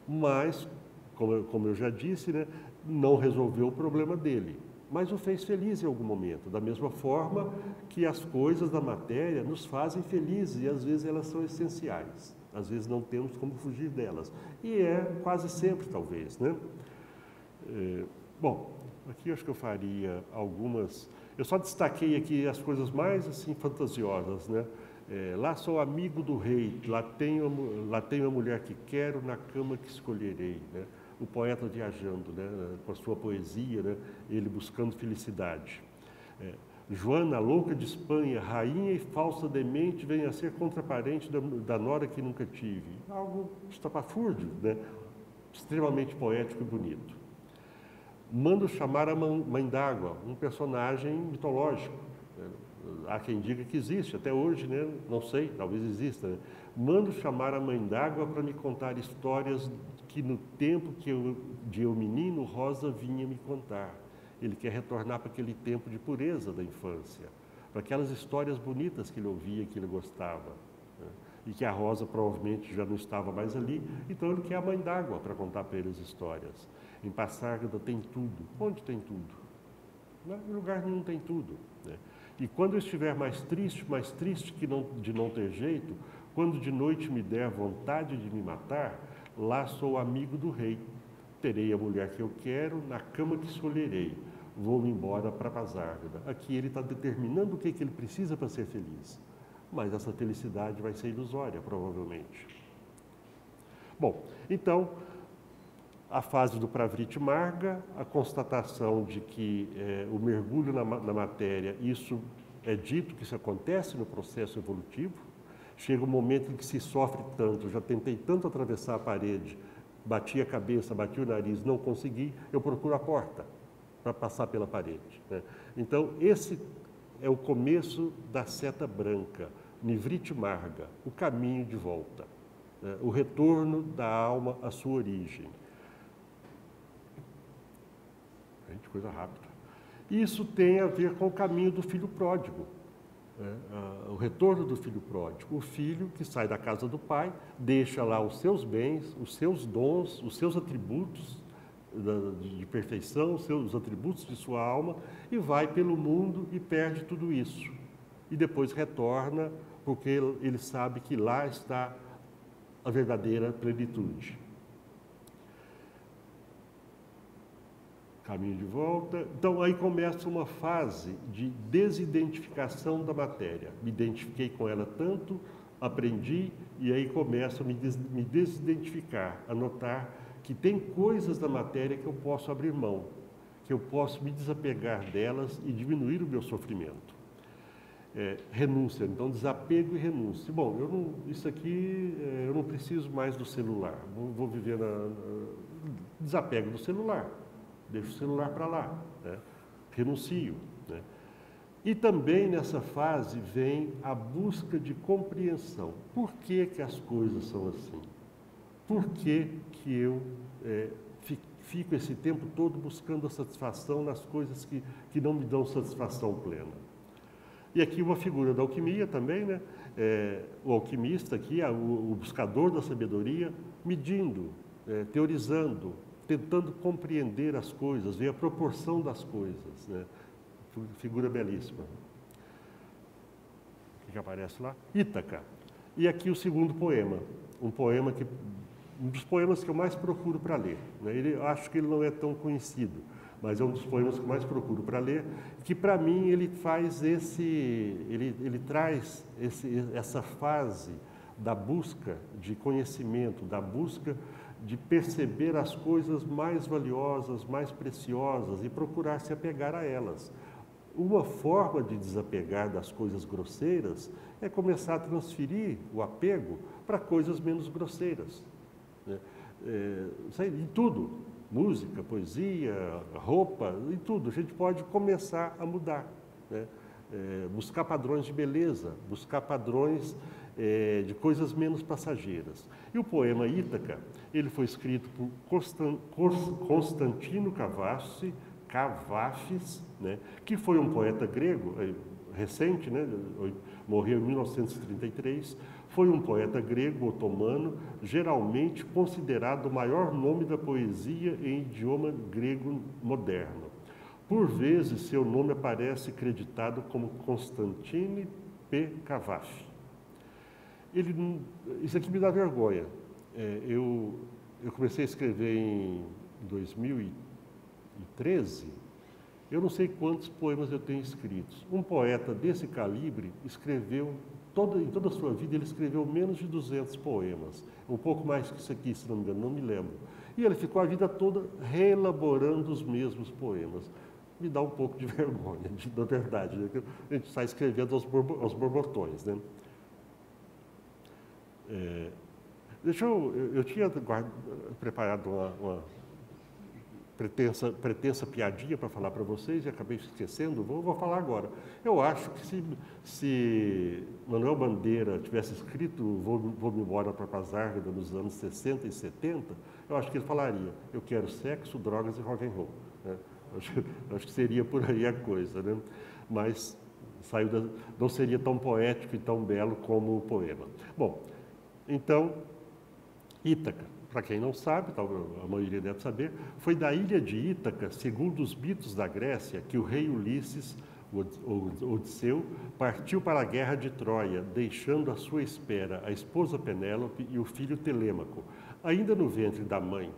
S1: Mas, como eu já disse, né, não resolveu o problema dele, mas o fez feliz em algum momento, da mesma forma que as coisas da matéria nos fazem felizes e às vezes elas são essenciais, às vezes não temos como fugir delas, e é quase sempre, talvez, né? Bom, aqui eu acho que eu faria algumas, eu só destaquei aqui as coisas mais assim fantasiosas, né? Lá sou amigo do rei, lá tenho a mulher que quero, na cama que escolherei, né? O poeta viajando, né? Com a sua poesia, né? Ele buscando felicidade. Joana, louca de Espanha, rainha e falsa demente, vem a ser contraparente da nora que nunca tive. Algo estapafúrdio, né? Extremamente poético e bonito. Mando chamar a Mãe d'Água, um personagem mitológico. Há quem diga que existe, até hoje, né? Não sei, talvez exista. Né? Mando chamar a Mãe d'Água para me contar histórias que no tempo que eu menino, Rosa vinha me contar. Ele quer retornar para aquele tempo de pureza da infância, para aquelas histórias bonitas que ele ouvia, que ele gostava, né? E que a Rosa provavelmente já não estava mais ali, então ele quer a Mãe d'Água para contar para ele as histórias. Em Passárgada tem tudo. Onde tem tudo? Em lugar nenhum tem tudo, né? E quando eu estiver mais triste de não ter jeito, quando de noite me der vontade de me matar, lá sou amigo do rei. Terei a mulher que eu quero, na cama que escolherei. Vou-me embora para Passárgada. Aqui ele está determinando o que ele precisa para ser feliz. Mas essa felicidade vai ser ilusória, provavelmente. Bom, então, a fase do Pravrit Marga, a constatação de que o mergulho na matéria, isso é dito que isso acontece no processo evolutivo. Chega um momento em que se sofre tanto, já tentei tanto atravessar a parede, bati a cabeça, bati o nariz, não consegui, eu procuro a porta para passar pela parede, né? Então, esse é o começo da seta branca, Nivrit Marga, o caminho de volta, né? O retorno da alma à sua origem. Gente, coisa rápida. Isso tem a ver com o caminho do filho pródigo, né? O retorno do filho pródigo. O filho que sai da casa do pai, deixa lá os seus bens, os seus dons, os seus atributos de perfeição, os atributos de sua alma, e vai pelo mundo e perde tudo isso. E depois retorna, porque ele sabe que lá está a verdadeira plenitude. Caminho de volta. Então, aí começa uma fase de desidentificação da matéria. Me identifiquei com ela tanto, aprendi, e aí começo a me desidentificar, a notar que tem coisas da matéria que eu posso abrir mão, que eu posso me desapegar delas e diminuir o meu sofrimento. Renúncia, então desapego e renúncia. Bom, isso aqui eu não preciso mais do celular, vou viver desapego do celular, deixo o celular para lá, né? Renuncio, né? E também nessa fase vem a busca de compreensão. Por que que as coisas são assim? Por que que eu fico esse tempo todo buscando a satisfação nas coisas que não me dão satisfação plena? E aqui uma figura da alquimia também, né? O alquimista aqui, o buscador da sabedoria, medindo, teorizando, tentando compreender as coisas, ver a proporção das coisas, né? Figura belíssima. O que aparece lá? Ítaca. E aqui o segundo poema, um dos poemas que eu mais procuro para ler, né? Acho que ele não é tão conhecido, mas é um dos poemas que eu mais procuro para ler, que para mim ele faz ele traz essa fase da busca de conhecimento, da busca de perceber as coisas mais valiosas, mais preciosas e procurar se apegar a elas. Uma forma de desapegar das coisas grosseiras é começar a transferir o apego para coisas menos grosseiras, né? Em tudo. música, poesia, roupa e tudo. A gente pode começar a mudar, né? Buscar padrões de beleza, buscar padrões de coisas menos passageiras. E o poema Ítaca, ele foi escrito por Constantino Cavafis, né, que foi um poeta grego, recente, né, morreu em 1933, foi um poeta grego otomano, geralmente considerado o maior nome da poesia em idioma grego moderno. Por vezes, seu nome aparece creditado como Constantine P. Cavafis. Isso aqui me dá vergonha. Eu comecei a escrever em 2013, eu não sei quantos poemas eu tenho escritos. Um poeta desse calibre escreveu, em toda a sua vida, ele escreveu menos de 200 poemas. Um pouco mais que isso aqui, se não me engano, não me lembro. E ele ficou a vida toda reelaborando os mesmos poemas. Me dá um pouco de vergonha, na verdade, né? A gente está escrevendo aos borbotões, né? Eu tinha preparado uma pretensa piadinha para falar para vocês e acabei esquecendo, vou falar agora. Eu acho que se Manuel Bandeira tivesse escrito Vou-me embora para Pasárgada nos anos 60 e 70, eu acho que ele falaria: eu quero sexo, drogas e rock and roll, né? Acho que seria por aí a coisa, né? Mas não seria tão poético e tão belo como o poema. Bom, então, Ítaca, para quem não sabe, a maioria deve saber, foi da ilha de Ítaca, segundo os mitos da Grécia, que o rei Ulisses, Odisseu, partiu para a guerra de Troia, deixando à sua espera a esposa Penélope e o filho Telêmaco, ainda no ventre da mãe.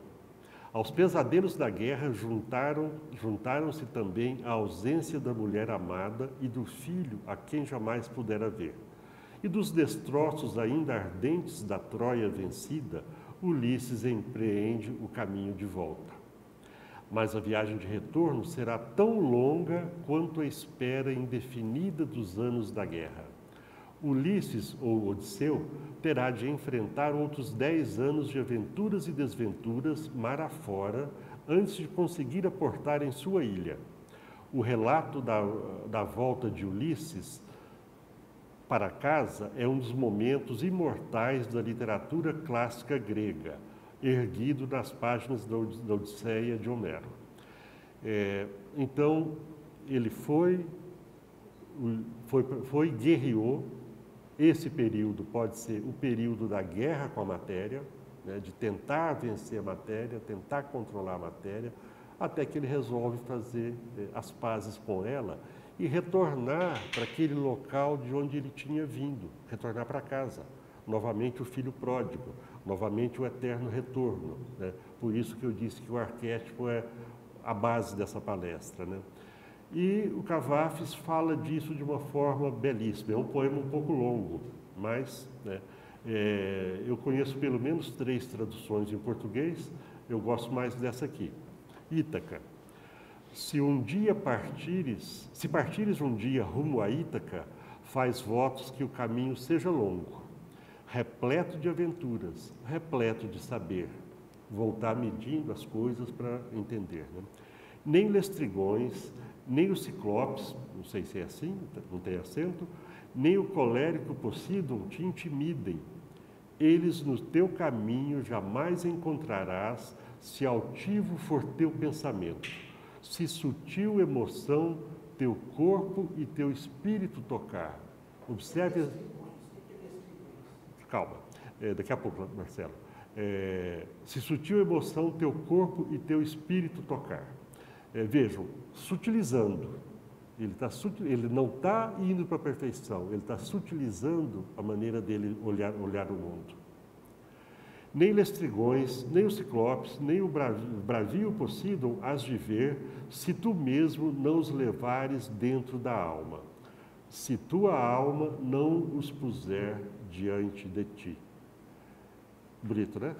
S1: Aos pesadelos da guerra juntaram-se também a ausência da mulher amada e do filho a quem jamais pudera ver. E dos destroços ainda ardentes da Troia vencida, Ulisses empreende o caminho de volta. Mas a viagem de retorno será tão longa quanto a espera indefinida dos anos da guerra. Ulisses, ou Odisseu, terá de enfrentar outros 10 anos de aventuras e desventuras mar afora, antes de conseguir aportar em sua ilha. O relato da volta de Ulisses para casa é um dos momentos imortais da literatura clássica grega, erguido nas páginas da Odisseia de Homero. Então, ele foi guerreou. Esse período pode ser o período da guerra com a matéria, né, de tentar vencer a matéria, tentar controlar a matéria, até que ele resolve fazer as pazes com ela e retornar para aquele local de onde ele tinha vindo, retornar para casa. Novamente o filho pródigo, novamente o eterno retorno, né? Por isso que eu disse que o arquétipo é a base dessa palestra, né? E o Cavafis fala disso de uma forma belíssima. É um poema um pouco longo, mas né, eu conheço pelo menos 3 traduções em português. Eu gosto mais dessa aqui. Ítaca. Se partires um dia rumo a Ítaca, faz votos que o caminho seja longo, repleto de aventuras, repleto de saber, voltar medindo as coisas para entender, né? Nem Lestrigões, nem os Ciclopes, não sei se é assim, não tem acento, nem o colérico Poseidon te intimidem. Eles no teu caminho jamais encontrarás, se altivo for teu pensamento, se sutil emoção teu corpo e teu espírito tocar. Observe... Calma, daqui a pouco, Marcelo. Se sutil emoção teu corpo e teu espírito tocar. Vejam, sutilizando. Ele não está indo para a perfeição, ele está sutilizando a maneira dele olhar o mundo. Nem Lestrigões, nem os Ciclopes, nem o bravio Poseidon has de ver, se tu mesmo não os levares dentro da alma, se tua alma não os puser diante de ti. Bonito, né?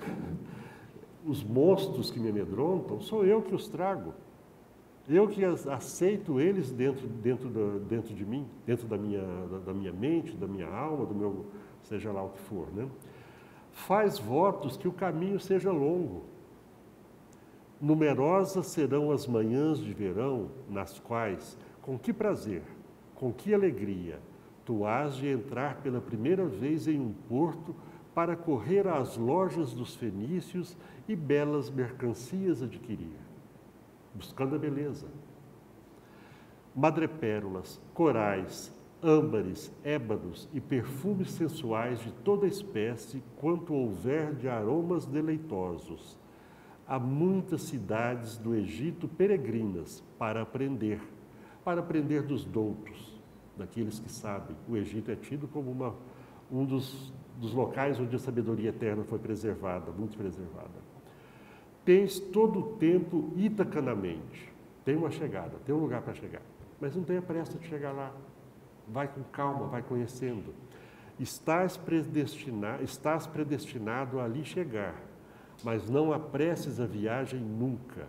S1: Os monstros que me amedrontam, sou eu que os trago. Eu que aceito eles dentro de mim, dentro da minha mente, da minha alma, do meu, seja lá o que for, né? Faz votos que o caminho seja longo. Numerosas serão as manhãs de verão, nas quais, com que prazer, com que alegria, tu hás de entrar pela primeira vez em um porto para correr às lojas dos fenícios e belas mercancias adquirir, buscando a beleza. Madrepérolas, corais, âmbares, ébanos e perfumes sensuais de toda espécie, quanto houver de aromas deleitosos. Há muitas cidades do Egito peregrinas para aprender dos doutos, daqueles que sabem. O Egito é tido como um dos locais onde a sabedoria eterna foi preservada, muito preservada. Tens todo o tempo Ítaca na mente. Tem uma chegada, tem um lugar para chegar. Mas não tenha pressa de chegar lá. Vai com calma, vai conhecendo. Estás predestinado a ali chegar, mas não apresses a viagem nunca.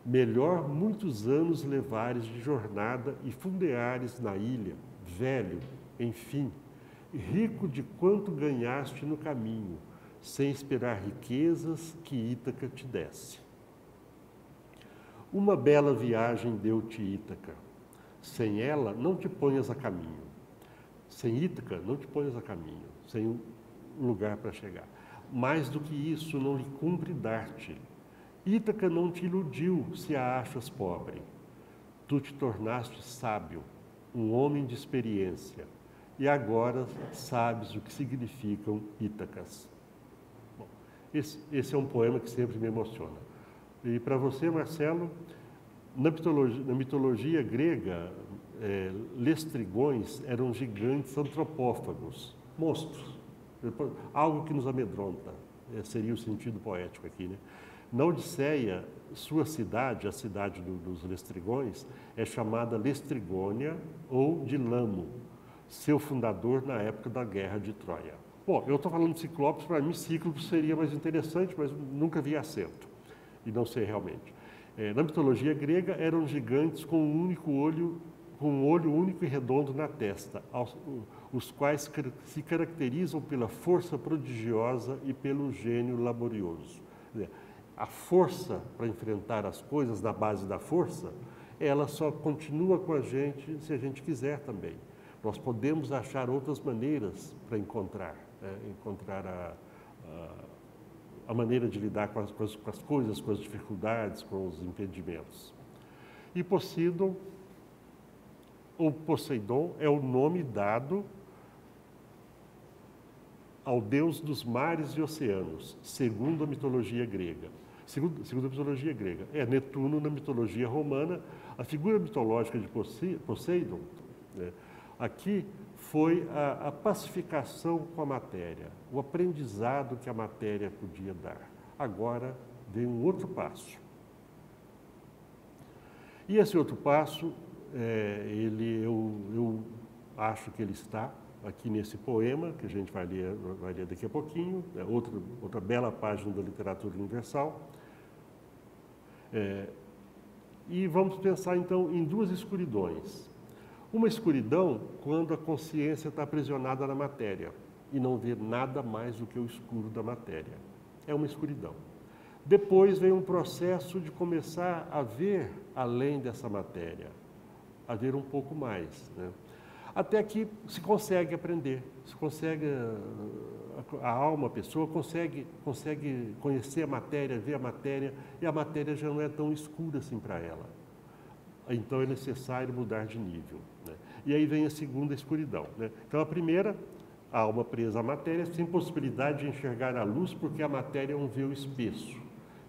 S1: Melhor muitos anos levares de jornada e fundeares na ilha, velho, enfim, rico de quanto ganhaste no caminho, sem esperar riquezas que Ítaca te desse. Uma bela viagem deu-te Ítaca. Sem ela, não te ponhas a caminho. Sem Ítaca, não te ponhas a caminho, sem um lugar para chegar. Mais do que isso, não lhe cumpre dar-te. Ítaca não te iludiu se a achas pobre. Tu te tornaste sábio, um homem de experiência, e agora sabes o que significam Ítacas. Bom, esse é um poema que sempre me emociona. E para você, Marcelo, na mitologia grega, lestrigões eram gigantes antropófagos, monstros, algo que nos amedronta, seria o sentido poético aqui, né? Na Odisseia, sua cidade, a cidade dos lestrigões, é chamada Lestrigônia ou de Lamo, seu fundador na época da Guerra de Troia. Bom, eu estou falando de Ciclopes, para mim Cíclopes seria mais interessante, mas nunca vi acento, e não sei realmente. Na mitologia grega, eram gigantes com um olho único e redondo na testa, os quais se caracterizam pela força prodigiosa e pelo gênio laborioso. A força para enfrentar as coisas, na base da força, ela só continua com a gente se a gente quiser também. Nós podemos achar outras maneiras para encontrar a maneira de lidar com as coisas, com as dificuldades, com os impedimentos. E Poseidon, ou Poseidon, é o nome dado ao deus dos mares e oceanos, segundo a mitologia grega. Segundo a mitologia grega. É Netuno na mitologia romana. A figura mitológica de Poseidon, né, aqui foi a pacificação com a matéria, o aprendizado que a matéria podia dar. Agora vem um outro passo. E esse outro passo, eu acho que ele está aqui nesse poema, que a gente vai ler daqui a pouquinho, outra bela página da literatura universal. E vamos pensar, então, em duas escuridões. Uma escuridão quando a consciência está aprisionada na matéria e não vê nada mais do que o escuro da matéria. É uma escuridão. Depois vem um processo de começar a ver além dessa matéria, a ver um pouco mais, né? Até que se consegue aprender, a alma, a pessoa consegue conhecer a matéria, ver a matéria, e a matéria já não é tão escura assim para ela. Então é necessário mudar de nível, né? E aí vem a segunda escuridão, né? Então a primeira, a alma presa à matéria, sem possibilidade de enxergar a luz, porque a matéria é um véu espesso.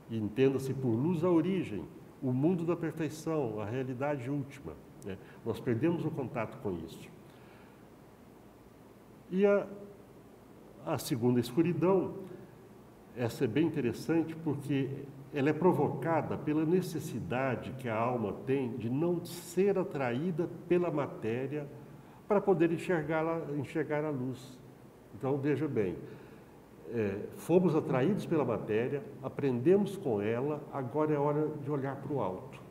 S1: E entenda-se por luz a origem, o mundo da perfeição, a realidade última, né? Nós perdemos o contato com isso. E a segunda escuridão, essa é bem interessante porque ela é provocada pela necessidade que a alma tem de não ser atraída pela matéria para poder enxergar a luz. Então, veja bem, fomos atraídos pela matéria, aprendemos com ela, agora é hora de olhar para o alto.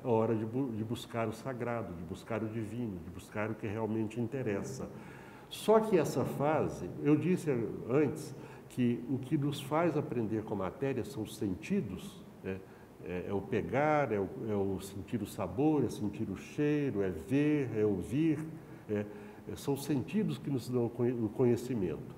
S1: É hora de buscar o sagrado, de buscar o divino, de buscar o que realmente interessa. Só que essa fase, eu disse antes que o que nos faz aprender com a matéria são os sentidos, né? É o pegar, é o sentir o sabor, é sentir o cheiro, é ver, é ouvir, são sentidos que nos dão o conhecimento.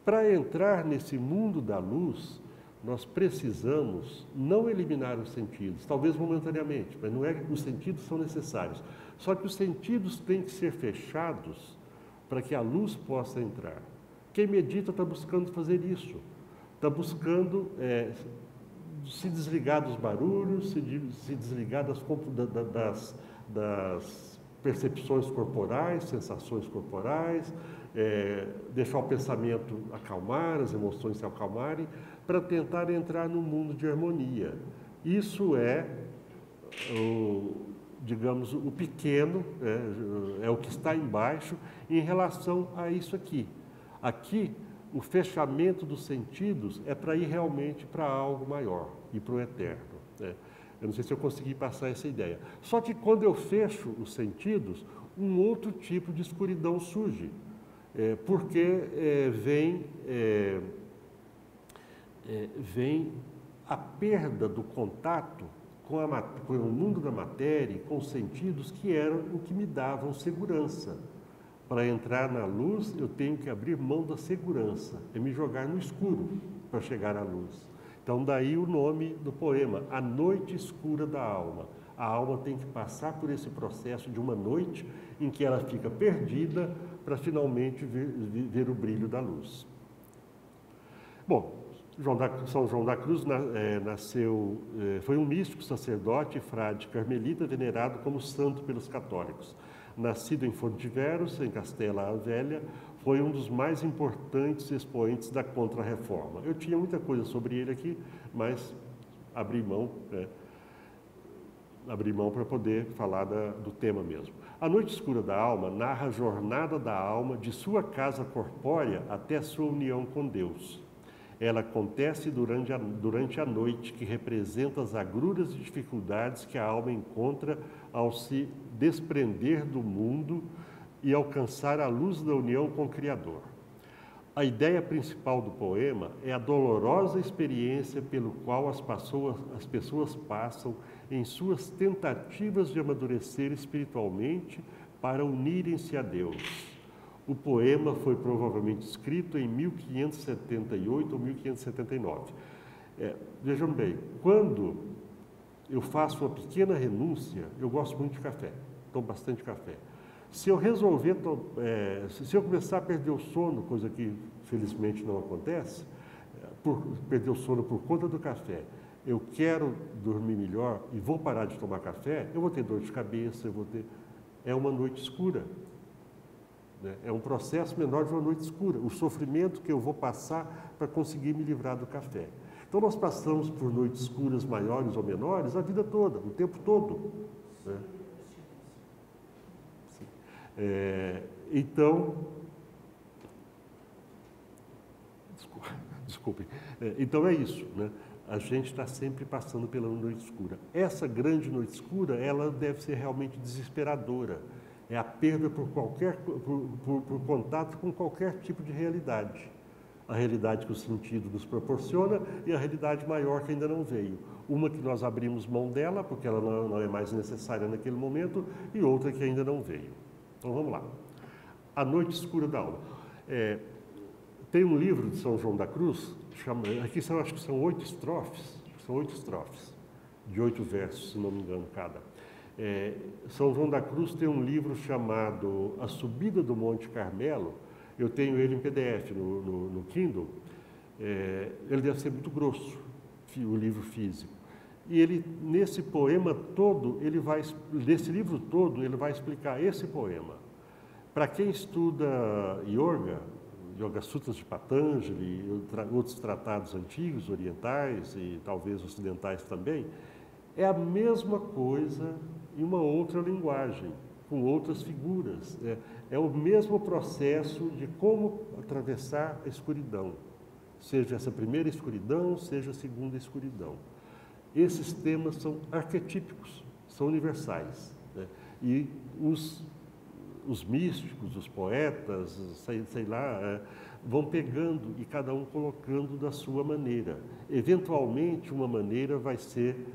S1: Para entrar nesse mundo da luz, nós precisamos não eliminar os sentidos, talvez momentaneamente, mas não é que os sentidos são necessários. Só que os sentidos têm que ser fechados para que a luz possa entrar. Quem medita está buscando fazer isso, está buscando se desligar dos barulhos, se desligar das percepções corporais, sensações corporais, deixar o pensamento acalmar, as emoções se acalmarem, para tentar entrar no mundo de harmonia. Isso é, digamos, o pequeno, é o que está embaixo em relação a isso aqui. Aqui, o fechamento dos sentidos é para ir realmente para algo maior e para o eterno. Eu não sei se eu consegui passar essa ideia. Só que quando eu fecho os sentidos, um outro tipo de escuridão surge, porque vem a perda do contato com o mundo da matéria, com os sentidos que eram o que me davam segurança. Para entrar na luz, eu tenho que abrir mão da segurança, me jogar no escuro para chegar à luz. Então, daí o nome do poema, A Noite Escura da Alma. A alma tem que passar por esse processo de uma noite em que ela fica perdida para finalmente ver o brilho da luz. Bom, São João da Cruz nasceu, foi um místico, sacerdote e frade carmelita venerado como santo pelos católicos. Nascido em Fontiveros, em Castela a Velha, foi um dos mais importantes expoentes da Contra-Reforma. Eu tinha muita coisa sobre ele aqui, mas abri mão para poder falar do tema mesmo. A Noite Escura da Alma narra a jornada da alma de sua casa corpórea até sua união com Deus. Ela acontece durante a noite, que representa as agruras e dificuldades que a alma encontra ao se desprender do mundo e alcançar a luz da união com o Criador. A ideia principal do poema é a dolorosa experiência pelo qual as pessoas passam em suas tentativas de amadurecer espiritualmente para unirem-se a Deus. O poema foi provavelmente escrito em 1578 ou 1579. Vejam bem, quando eu faço uma pequena renúncia, eu gosto muito de café, tomo bastante café. Se eu resolver, se eu começar a perder o sono, coisa que felizmente não acontece, perder o sono por conta do café, eu quero dormir melhor e vou parar de tomar café, eu vou ter dor de cabeça, é uma noite escura. É um processo menor de uma noite escura, o sofrimento que eu vou passar para conseguir me livrar do café. Então, nós passamos por noites escuras maiores ou menores a vida toda, o tempo todo. Né? Então, desculpem. Então, é isso, né? A gente está sempre passando pela noite escura. Essa grande noite escura, ela deve ser realmente desesperadora. É a perda por contato com qualquer tipo de realidade. A realidade que o sentido nos proporciona e a realidade maior que ainda não veio. Uma que nós abrimos mão dela, porque ela não é mais necessária naquele momento, e outra que ainda não veio. Então vamos lá. A Noite Escura da Alma. Tem um livro de São João da Cruz, aqui acho que são 8 estrofes, de 8 versos, se não me engano, cada. São João da Cruz tem um livro chamado A Subida do Monte Carmelo. Eu tenho ele em PDF no Kindle. Ele deve ser muito grosso, o livro físico. E ele, nesse poema todo, nesse livro todo, ele vai explicar esse poema. Para quem estuda Yoga Sutras de Patanjali, outros tratados antigos, orientais e talvez ocidentais também, é a mesma coisa em uma outra linguagem, com outras figuras. É o mesmo processo de como atravessar a escuridão, seja essa primeira escuridão, seja a segunda escuridão. Esses temas são arquetípicos, são universais, né? E os místicos, os poetas, sei lá, vão pegando e cada um colocando da sua maneira. Eventualmente, uma maneira vai ser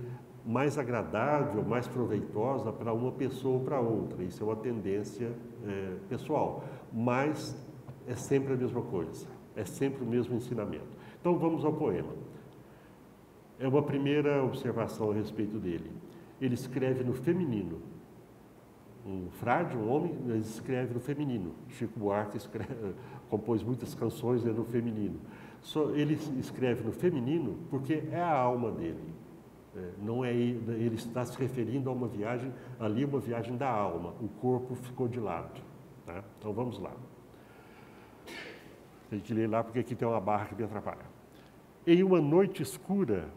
S1: mais agradável, mais proveitosa para uma pessoa ou para outra. Isso é uma tendência pessoal, mas é sempre a mesma coisa, é sempre o mesmo ensinamento. Então vamos ao poema. É uma primeira observação a respeito dele. Ele escreve no feminino. Um frade, um homem, ele escreve no feminino. Chico Buarque compôs muitas canções no feminino. Ele escreve no feminino porque é a alma dele. Não é ele está se referindo a uma viagem, ali uma viagem da alma. O corpo ficou de lado. Tá? Então vamos lá. Tem que ler lá porque aqui tem uma barra que me atrapalha. Em uma noite escura,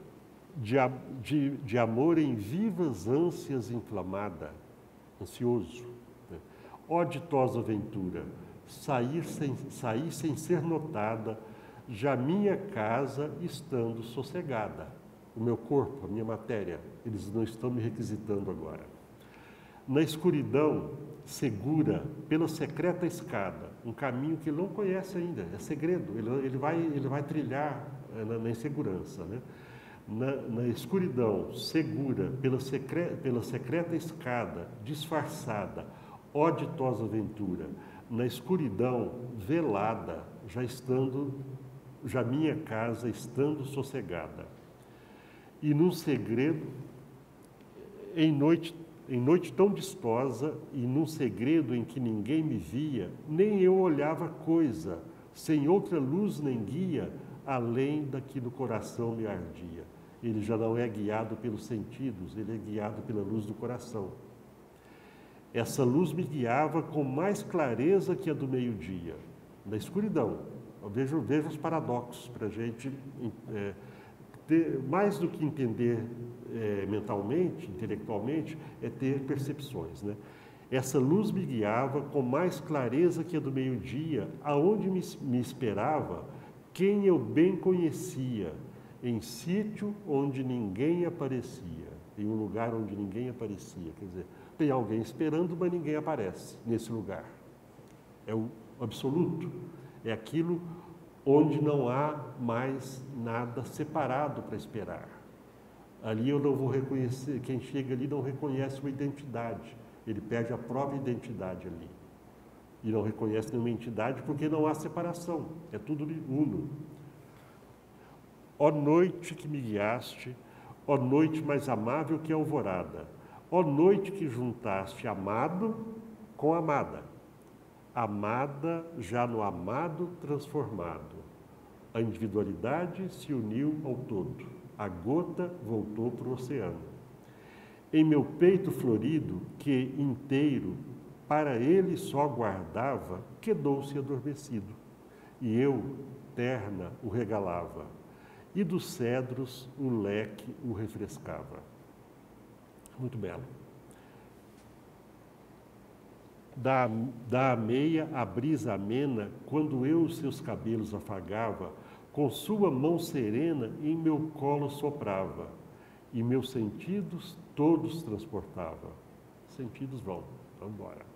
S1: de amor em vivas ânsias inflamada, ansioso, né? Ó ditosa aventura, sair sem ser notada, já minha casa estando sossegada. O meu corpo, a minha matéria, eles não estão me requisitando agora. Na escuridão, segura pela secreta escada, um caminho que ele não conhece ainda, é segredo, ele vai trilhar na insegurança, né? Na escuridão, segura pela secreta escada, disfarçada, ó ditosa aventura, na escuridão, velada, já minha casa estando sossegada. E num segredo, em noite tão distosa, e num segredo em que ninguém me via, nem eu olhava coisa, sem outra luz nem guia, além da que no coração me ardia. Ele já não é guiado pelos sentidos, ele é guiado pela luz do coração. Essa luz me guiava com mais clareza que a do meio-dia, na escuridão. Eu vejo os paradoxos para a gente mais do que entender mentalmente, intelectualmente, é ter percepções, né? Essa luz me guiava com mais clareza que a do meio-dia, aonde me esperava quem eu bem conhecia, em sítio onde ninguém aparecia, em um lugar onde ninguém aparecia. Quer dizer, tem alguém esperando, mas ninguém aparece nesse lugar. É o absoluto, é aquilo onde não há mais nada separado para esperar. Ali eu não vou reconhecer, quem chega ali não reconhece uma identidade, ele perde a própria identidade ali. E não reconhece nenhuma entidade porque não há separação, é tudo uno. Ó noite que me guiaste, ó noite mais amável que a alvorada, ó noite que juntaste amado com amada, amada já no amado transformado. A individualidade se uniu ao todo, a gota voltou para o oceano. Em meu peito florido, que inteiro para ele só guardava, quedou-se adormecido, e eu, terna, o regalava, e dos cedros o leque o refrescava. Muito belo. Da meia a brisa amena, quando eu os seus cabelos afagava, com sua mão serena em meu colo soprava, e meus sentidos todos transportava. Sentidos vão embora.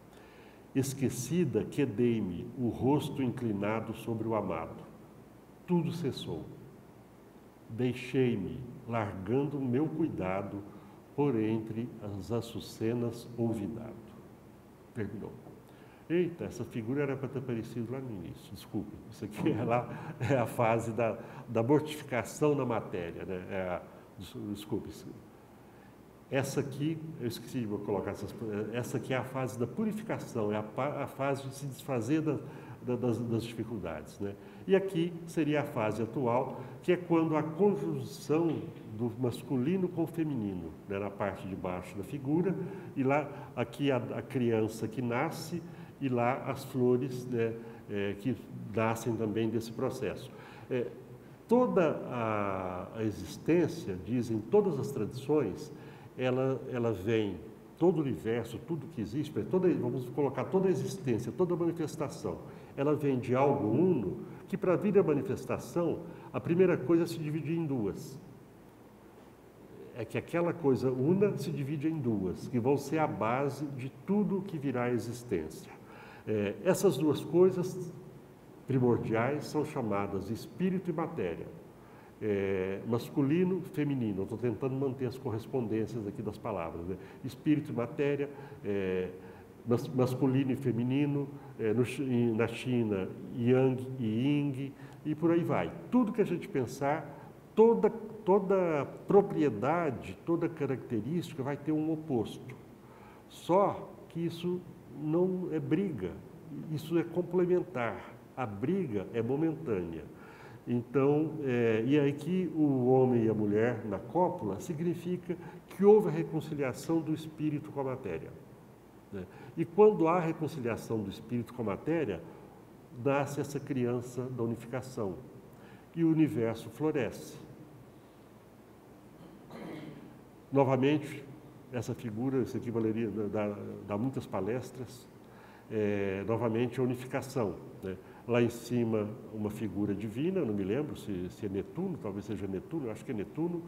S1: Esquecida, quedei-me, o rosto inclinado sobre o amado. Tudo cessou. Deixei-me, largando o meu cuidado, por entre as açucenas olvidado. Terminou. Eita, essa figura era para ter aparecido lá no início, desculpe. Isso aqui é a fase da mortificação na matéria, né? Desculpe. Essa aqui, eu esqueci de colocar essa aqui é a fase da purificação, é a fase de se desfazer das dificuldades, né? E aqui seria a fase atual, que é quando a conjunção do masculino com o feminino, né, na parte de baixo da figura, e lá aqui a criança que nasce, e lá as flores, né, que nascem também desse processo. Toda a existência, dizem todas as tradições, ela vem, todo o universo, tudo que existe, vamos colocar toda a existência, toda a manifestação, ela vem de algo uno, que para vir a manifestação, a primeira coisa é se dividir em duas. É que aquela coisa una se divide em duas, que vão ser a base de tudo que virá à existência. Essas duas coisas primordiais são chamadas espírito e matéria. Masculino, feminino. Estou tentando manter as correspondências aqui das palavras, né? Espírito e matéria, masculino e feminino, na China, Yang e Ying, e por aí vai. Tudo que a gente pensar, toda propriedade, toda característica vai ter um oposto. Só que isso não é briga, isso é complementar. A briga é momentânea. Então, e aí que o homem e a mulher na cópula significa que houve a reconciliação do espírito com a matéria, né? E quando há reconciliação do espírito com a matéria, nasce essa criança da unificação e o universo floresce. Novamente, essa figura, isso aqui valeria, dá muitas palestras, novamente a unificação, né? Lá em cima, uma figura divina, não me lembro se é Netuno, talvez seja Netuno, eu acho que é Netuno.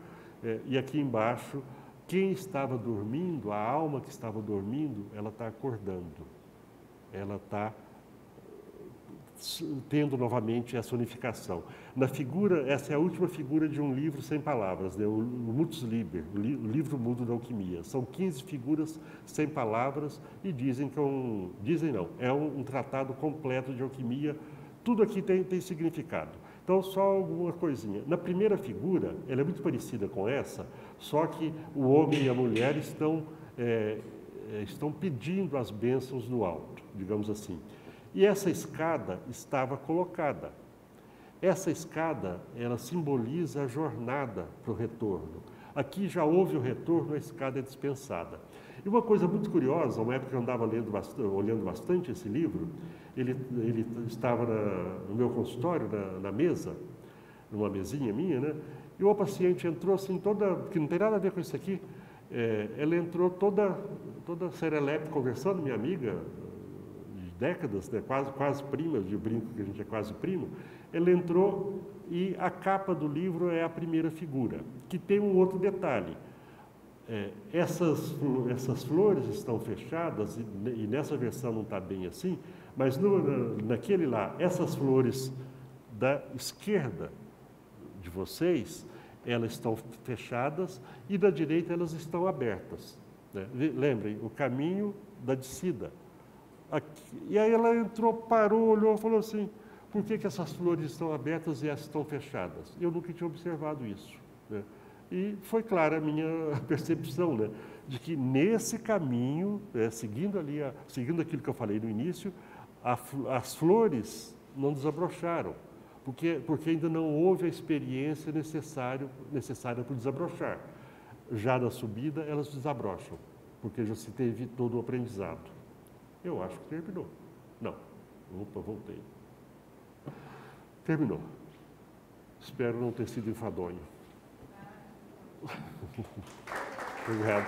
S1: E aqui embaixo, quem estava dormindo, a alma que estava dormindo, ela está acordando. Ela está tendo novamente essa unificação. Na figura, essa é a última figura de um livro sem palavras, né? O Mutz Liber, o livro mudo da alquimia. São 15 figuras sem palavras e dizem que é um tratado completo de alquimia. Tudo aqui tem significado. Então, só alguma coisinha. Na primeira figura, ela é muito parecida com essa, só que o homem e a mulher estão pedindo as bênçãos do alto, digamos assim. E essa escada estava colocada. Essa escada, ela simboliza a jornada para o retorno. Aqui já houve o retorno, a escada é dispensada. E uma coisa muito curiosa, uma época que eu andava olhando bastante esse livro, ele estava no meu consultório, na mesa, numa mesinha minha, né? E uma paciente entrou assim, que não tem nada a ver com isso aqui, ela entrou toda serelepe, conversando, minha amiga, de décadas, né? quase prima, eu brinco que a gente é quase primo. Ela entrou e a capa do livro é a primeira figura, que tem um outro detalhe. Essas flores estão fechadas, e nessa versão não está bem assim, mas naquele lá, essas flores da esquerda de vocês, elas estão fechadas, e da direita elas estão abertas, né? Lembrem, o caminho da descida. E aí ela entrou, parou, olhou e falou assim: por que essas flores estão abertas e essas estão fechadas? Eu nunca tinha observado isso, né? E foi clara a minha percepção, né, de que nesse caminho, seguindo aquilo que eu falei no início, as flores não desabrocharam, porque ainda não houve a experiência necessária para desabrochar. Já na subida, elas desabrocham, porque já se teve todo o aprendizado. Eu acho que terminou. Não. Opa, voltei. Terminou. Espero não ter sido enfadonho. Obrigado.